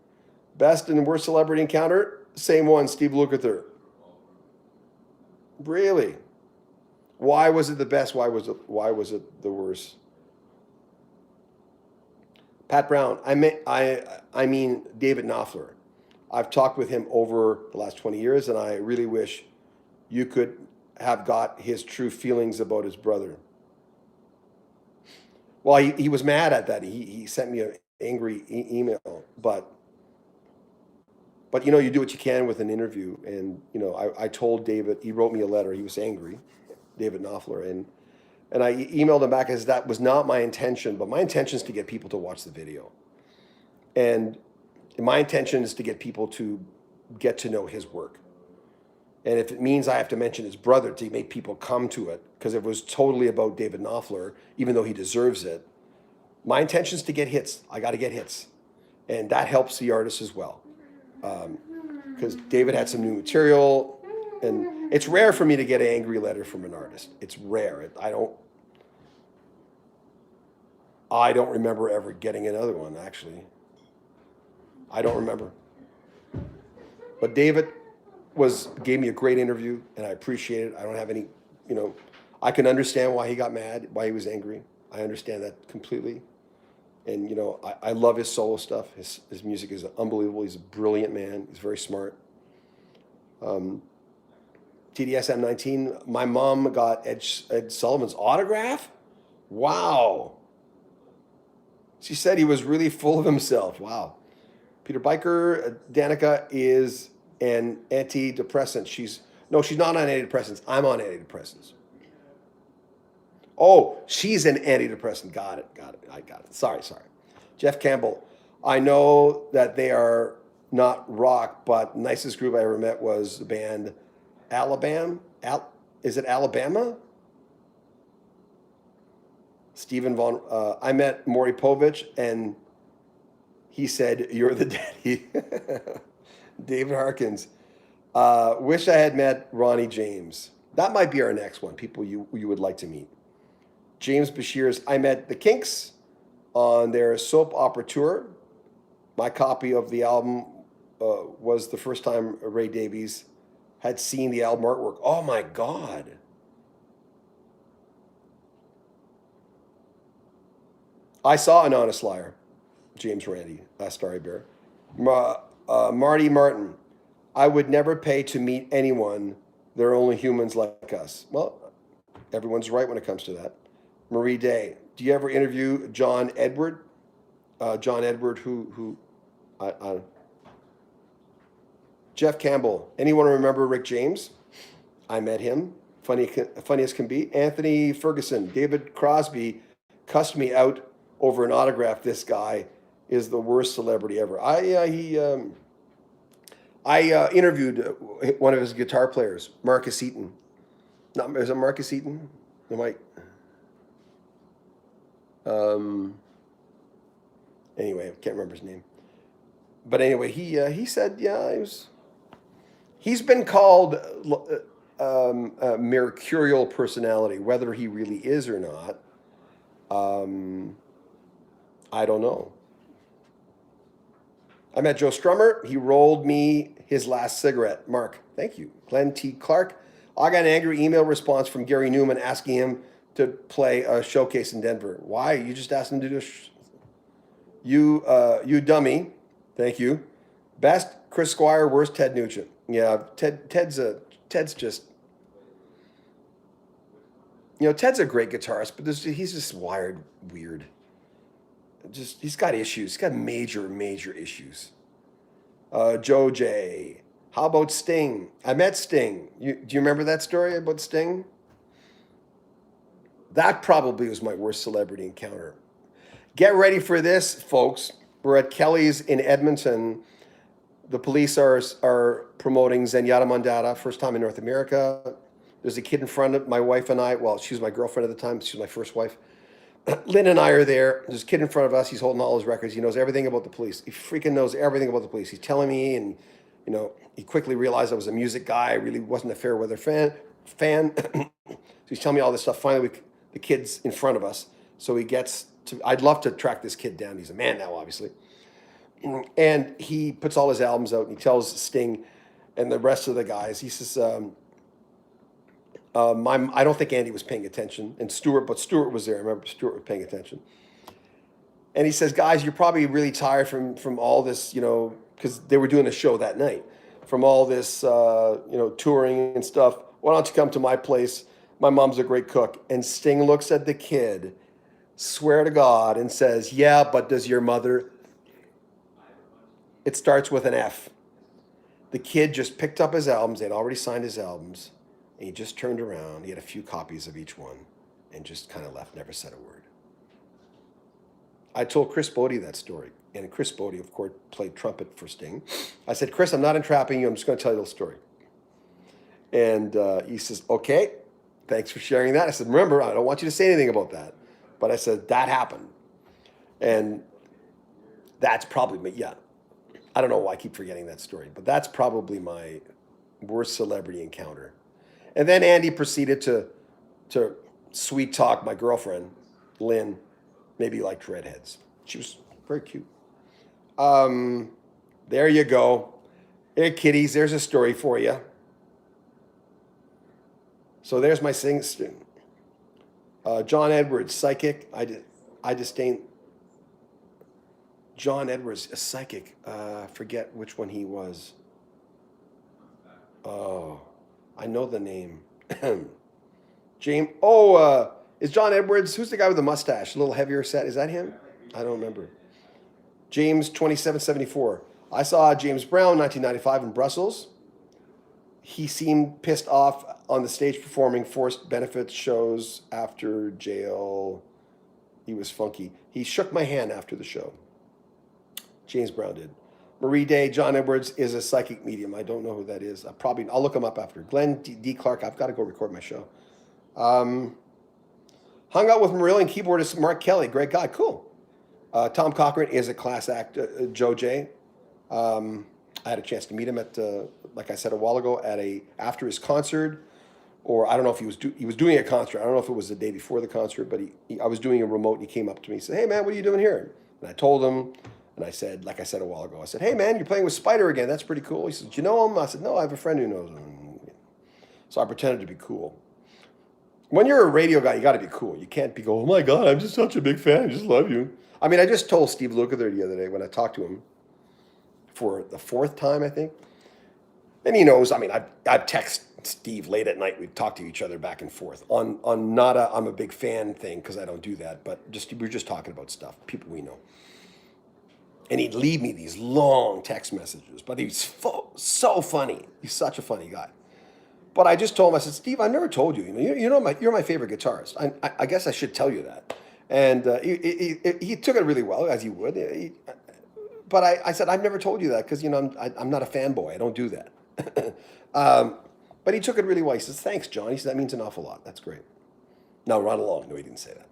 Speaker 1: Best and worst celebrity encounter? Same one, Steve Lukather. Really? Why was it the best? Why was it the worst? Pat Brown, I mean David Knopfler. I've talked with him over the last 20 years, and I really wish you could have got his true feelings about his brother. Well, he was mad at that. He sent me an angry email, but you know, you do what you can with an interview. And you know, I told David, he wrote me a letter. He was angry, David Knopfler, and I emailed him back as that was not my intention, but my intention is to get people to watch the video, and my intention is to get people to get to know his work. And if it means I have to mention his brother to make people come to it, because it was totally about David Knopfler, even though he deserves it, my intention is to get hits. I got to get hits. And that helps the artist as well. Because David had some new material, and it's rare for me to get an angry letter from an artist. It's rare. I don't remember ever getting another one, actually. I don't remember. But David gave me a great interview, and I appreciate it. I don't have any, you know, I can understand why he got mad, why he was angry. I understand that completely. And, you know, I love his solo stuff. His music is unbelievable. He's a brilliant man. He's very smart. TDS M19, my mom got Ed Sullivan's autograph. Wow. She said he was really full of himself. Wow. Peter Biker, Danica is an antidepressant. She's not on antidepressants. I'm on antidepressants. Oh, she's an antidepressant. Got it. I got it. Sorry. Jeff Campbell, I know that they are not rock, but nicest group I ever met was the band Alabama. Is it Alabama? Stephen Vaughn. I met Maury Povich, and he said, "You're the daddy." David Harkins. Wish I had met Ronnie James. That might be our next one. People you would like to meet. James Bashir's. I met the Kinks on their soap opera tour. My copy of the album was the first time Ray Davies had seen the album artwork. Oh my God. I saw An Honest Liar, James Randi, Starry Bear. Marty Martin, I would never pay to meet anyone. They're only humans like us. Well, everyone's right when it comes to that. Marie Day, do you ever interview John Edward? John Edward, who Jeff Campbell, anyone remember Rick James? I met him, funny as can be. Anthony Ferguson, David Crosby cussed me out over an autograph. This guy is the worst celebrity ever. I interviewed one of his guitar players, Marcus Eaton. Is it Marcus Eaton? Anyway, I can't remember his name. But anyway, he said, he's been called a mercurial personality. Whether he really is or not, I don't know. I met Joe Strummer. He rolled me his last cigarette. Mark, thank you. Glenn T. Clark. I got an angry email response from Gary Newman asking him to play a showcase in Denver. Why? You just asked him to do you dummy. Thank you. Best Chris Squire, worst Ted Nugent. Yeah, Ted's just, Ted's a great guitarist, but he's just wired weird. He's got issues. He's got major issues. Joe J. How about Sting? I met Sting. Do you remember that story about Sting? That probably was my worst celebrity encounter. Get ready for this, folks. We're at Kelly's in Edmonton. The police are promoting Zenyatta Mondatta, first time in North America. There's a kid in front of my wife and I. Well, she was my girlfriend at the time. She was my first wife. Lynn and I are there. There's a kid in front of us. He's holding all his records. He knows everything about the police. He freaking knows everything about the police. He's telling me, and he quickly realized I was a music guy. I really wasn't a fair weather fan. So he's telling me all this stuff. Finally, the kid's in front of us. So he gets to. I'd love to track this kid down. He's a man now, obviously. And he puts all his albums out, and he tells Sting and the rest of the guys. He says, I don't think Andy was paying attention, and Stuart was there. I remember Stuart was paying attention. And he says, guys, you're probably really tired from all this, because they were doing a show that night, from all this, touring and stuff. Why don't you come to my place? My mom's a great cook. And Sting looks at the kid, swear to God, and says, yeah, but does your mother? It starts with an F. The kid just picked up his albums. They'd already signed his albums. And he just turned around. He had a few copies of each one and just kind of left, never said a word. I told Chris Bodie that story. And Chris Bodie, of course, played trumpet for Sting. I said, Chris, I'm not entrapping you. I'm just going to tell you the story. And he says, okay, thanks for sharing that. I said, remember, I don't want you to say anything about that. But I said, that happened. And that's probably, I don't know why I keep forgetting that story, but that's probably my worst celebrity encounter. And then Andy proceeded to sweet talk my girlfriend, Lynn. Maybe he liked redheads. She was very cute. There you go. Hey, kiddies, there's a story for you. So there's my sing. John Edwards, psychic. I disdain. John Edwards, a psychic. Forget which one he was. Oh, I know the name. James. Is John Edwards, who's the guy with the mustache, a little heavier set? Is that him? I don't remember. James 2774. I saw James Brown 1995 in Brussels. He seemed pissed off on the stage performing forced benefits shows after jail. He was funky. He shook my hand after the show. James Brown did. Marie Day, John Edwards is a psychic medium. I don't know who that is. I'll look him up after. Glenn D. Clark, I've got to go record my show. Hung out with Marillion keyboardist Mark Kelly. Great guy. Cool. Tom Cochran is a class act. Joe J. I had a chance to meet him at, like I said a while ago, after his concert, or I don't know if he was doing a concert. I don't know if it was the day before the concert, but I was doing a remote, and he came up to me and said, "Hey man, what are you doing here?" And I told him, and I said, like I said a while ago, I said, "Hey man, you're playing with Spider again. That's pretty cool." He said, "Do you know him?" I said, "No, I have a friend who knows him." So I pretended to be cool. When you're a radio guy, you got to be cool. You can't be "Oh my God, I'm just such a big fan. I just love you." I mean, I just told Steve Lukather the other day when I talked to him for the fourth time, I think. And he knows, I mean, I've texted Steve late at night. We've talked to each other back and forth on not a I'm a big fan thing, because I don't do that, but we're just talking about stuff, people we know. And he'd leave me these long text messages, but he's so funny. He's such a funny guy. But I just told him, I said, "Steve, I never told you. You're my favorite guitarist. I guess I should tell you that." And he took it really well, as he would. But I said, "I've never told you that because I'm not a fanboy. I don't do that." But he took it really well. He says, "Thanks, John." He said, "That means an awful lot. That's great." Now run along. No, he didn't say that.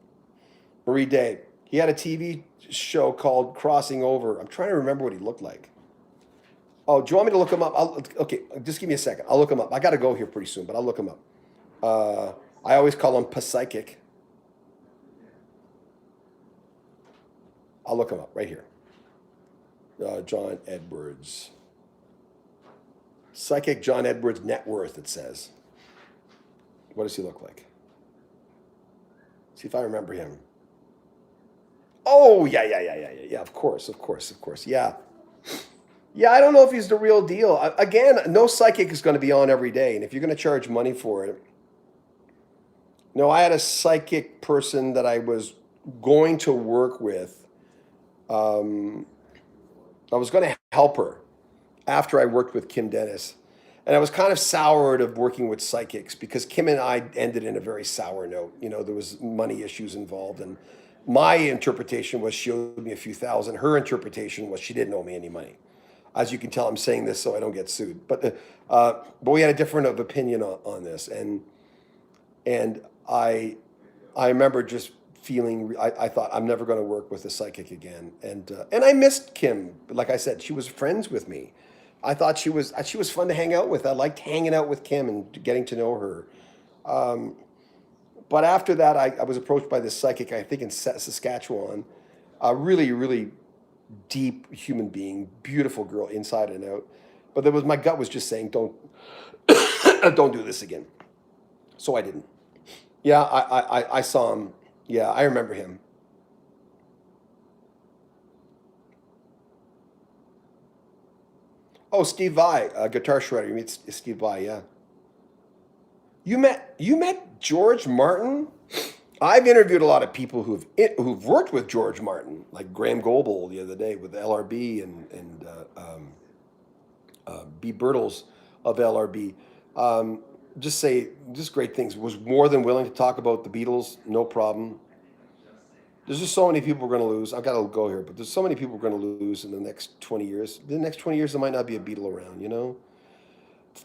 Speaker 1: Marie Day. He had a TV show called Crossing Over. I'm trying to remember what he looked like. Oh, do you want me to look him up? Okay, just give me a second. I'll look him up. I got to go here pretty soon, but I'll look him up. I always call him Psychic. I'll look him up right here. John Edwards. Psychic John Edwards net worth, it says. What does he look like? See if I remember him. Oh, yeah, of course. Yeah, I don't know if he's the real deal. Again, no psychic is going to be on every day, and if you're going to charge money for it. No, I had a psychic person that I was going to work with. I was going to help her after I worked with Kim Dennis. And I was kind of soured of working with psychics because Kim and I ended in a very sour note. There was money issues involved. And my interpretation was she owed me a few thousand. Her interpretation was she didn't owe me any money. As you can tell, I'm saying this so I don't get sued. But we had a different of opinion on this. And I remember just feeling, I thought I'm never going to work with a psychic again. And I missed Kim. Like I said, she was friends with me. I thought she was fun to hang out with. I liked hanging out with Kim and getting to know her. But after that, I was approached by this psychic, I think in Saskatchewan, a really, really deep human being, beautiful girl inside and out. But my gut was just saying, don't do this again. So I didn't. Yeah, I saw him. Yeah, I remember him. Oh, Steve Vai, guitar shredder. You meet Steve Vai, yeah. You met George Martin? I've interviewed a lot of people who've worked with George Martin, like Graham Goebel the other day with LRB and B. Birtles of LRB. Just great things. Was more than willing to talk about the Beatles, no problem. There's just so many people we're going to lose. I've got to go here, but there's so many people we're going to lose in the next 20 years. The next 20 years, there might not be a Beatle around,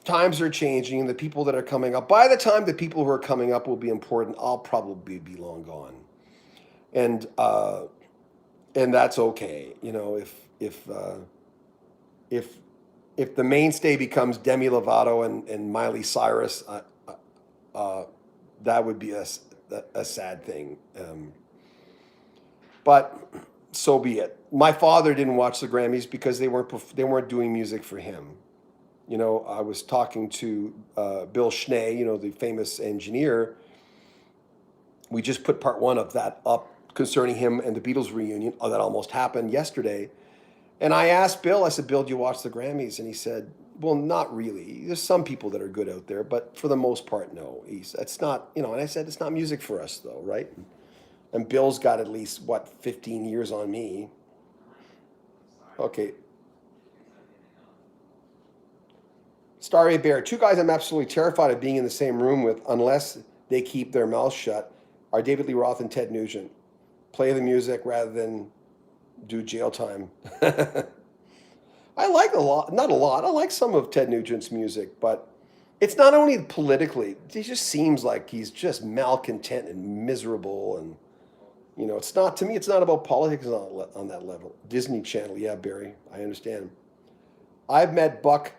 Speaker 1: Times are changing. The people that are coming up, by the time the people who are coming up will be important, I'll probably be long gone. And that's okay. If the mainstay becomes Demi Lovato and Miley Cyrus, that would be a sad thing. But so be it. My father didn't watch the Grammys because they weren't doing music for him. I was talking to Bill Schnee, the famous engineer. We just put part one of that up concerning him and the Beatles reunion. Oh, that almost happened yesterday. And I asked Bill, I said, "Bill, do you watch the Grammys?" And he said, Well, not really. There's some people that are good out there, but for the most part, no. It's not, and I said it's not music for us, though, right? And Bill's got at least, what, 15 years on me. Okay. Starry Bear, two guys I'm absolutely terrified of being in the same room with unless they keep their mouths shut are David Lee Roth and Ted Nugent. Play the music rather than do jail time. I like a lot, not a lot. I like some of Ted Nugent's music, but it's not only politically. It just seems like he's just malcontent and miserable, and it's not to me. It's not about politics on that level. Disney Channel, yeah, Barry, I understand. I've met Buck.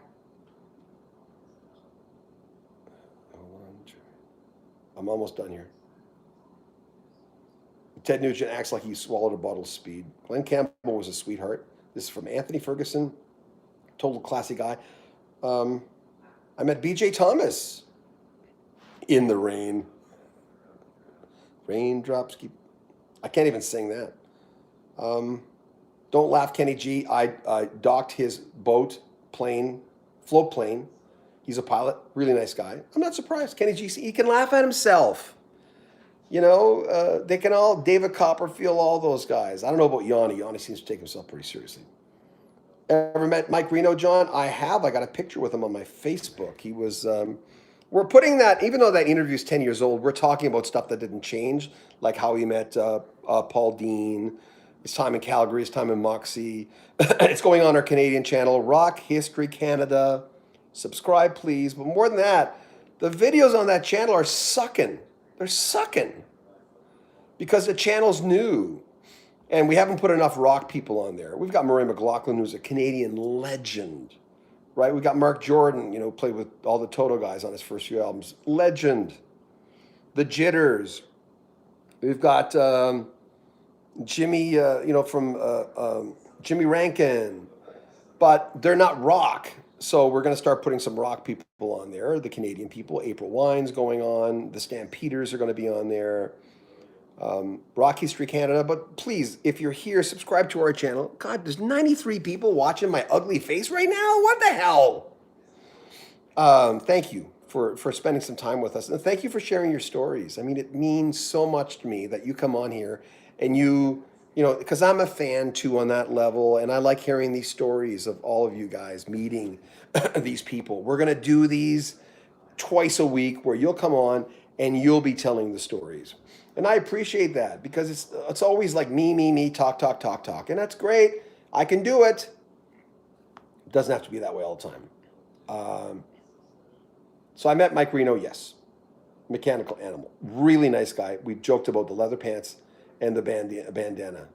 Speaker 1: I'm almost done here. Ted Nugent acts like he swallowed a bottle of speed. Glenn Campbell was a sweetheart. This is from Anthony Ferguson. Total classy guy. I met BJ Thomas in the rain. Raindrops keep. I can't even sing that. Don't laugh, Kenny G. I docked his float plane. He's a pilot, really nice guy. I'm not surprised. Kenny G. He can laugh at himself. They can all, David Copperfield, all those guys. I don't know about Yanni. Yanni seems to take himself pretty seriously. Ever met Mike Reno, John? I have. I got a picture with him on my Facebook. He was, we're putting that, even though that interview is 10 years old, we're talking about stuff that didn't change, like how he met Paul Dean, his time in Calgary, his time in Moxie. It's going on our Canadian channel, Rock History Canada. Subscribe, please. But more than that, the videos on that channel are sucking. They're sucking because the channel's new. And we haven't put enough rock people on there. We've got Murray McLaughlin, who's a Canadian legend, right? We got Mark Jordan, played with all the Toto guys on his first few albums. Legend. The Jitters. We've got Jimmy, from Jimmy Rankin. But they're not rock. So we're going to start putting some rock people on there. The Canadian people. April Wine's going on. The Stampeders are going to be on there. Rock History Canada. But please, if you're here, subscribe to our channel. God, there's 93 people watching my ugly face right now. What the hell? Thank you for spending some time with us. And thank you for sharing your stories. I mean, it means so much to me that you come on here and because I'm a fan too on that level. And I like hearing these stories of all of you guys meeting these people. We're going to do these twice a week where you'll come on and you'll be telling the stories. And I appreciate that because it's always like me, talk. And that's great. I can do it. It doesn't have to be that way all the time. So I met Mike Reno, yes. Mechanical Animal. Really nice guy. We joked about the leather pants and the bandana.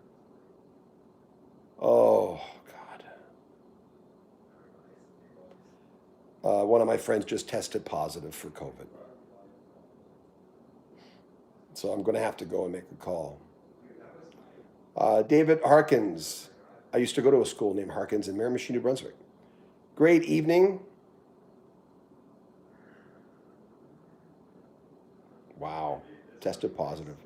Speaker 1: Oh, God. One of my friends just tested positive for COVID. So I'm going to have to go and make a call. David Harkins. I used to go to a school named Harkins in Miramichi, New Brunswick. Great evening. Wow. Tested positive.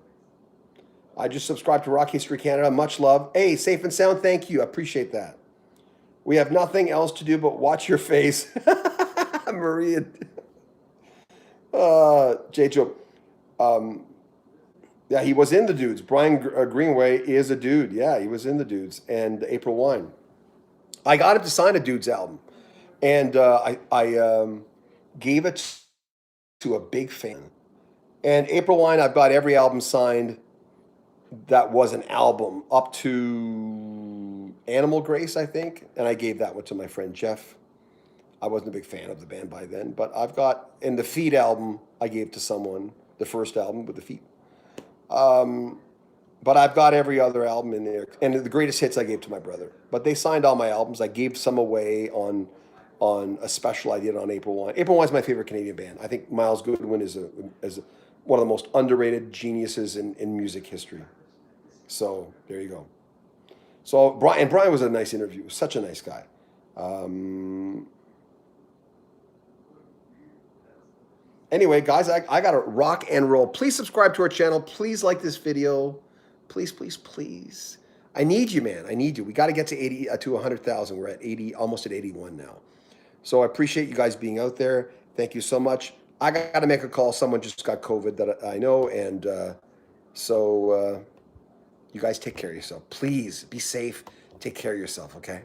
Speaker 1: I just subscribed to Rock History Canada. Much love. Hey, safe and sound. Thank you. I appreciate that. We have nothing else to do but watch your face. Maria. J. Joe. Yeah, he was in the Dudes. Brian Greenway is a dude. Yeah, he was in the Dudes. And April Wine. I got him to sign a Dudes album. And I gave it to a big fan. And April Wine, I've got every album signed that was an album up to Animal Grace, I think. And I gave that one to my friend Jeff. I wasn't a big fan of the band by then. But I've got, in the Feet album, I gave to someone, the first album with the Feet. But I've got every other album in there. And the greatest hits I gave to my brother. But they signed all my albums. I gave some away on a special I did on April Wine. April Wine's my favorite Canadian band. I think Miles Goodwin is one of the most underrated geniuses in music history. So there you go. So Brian was a nice interview. Such a nice guy. Anyway, guys, I got to rock and roll. Please subscribe to our channel. Please like this video. Please. I need you, man. I need you. We got to get to 100,000. We're at 80, almost at 81 now. So I appreciate you guys being out there. Thank you so much. I got to make a call. Someone just got COVID that I know. And so you guys take care of yourself. Please be safe. Take care of yourself, okay?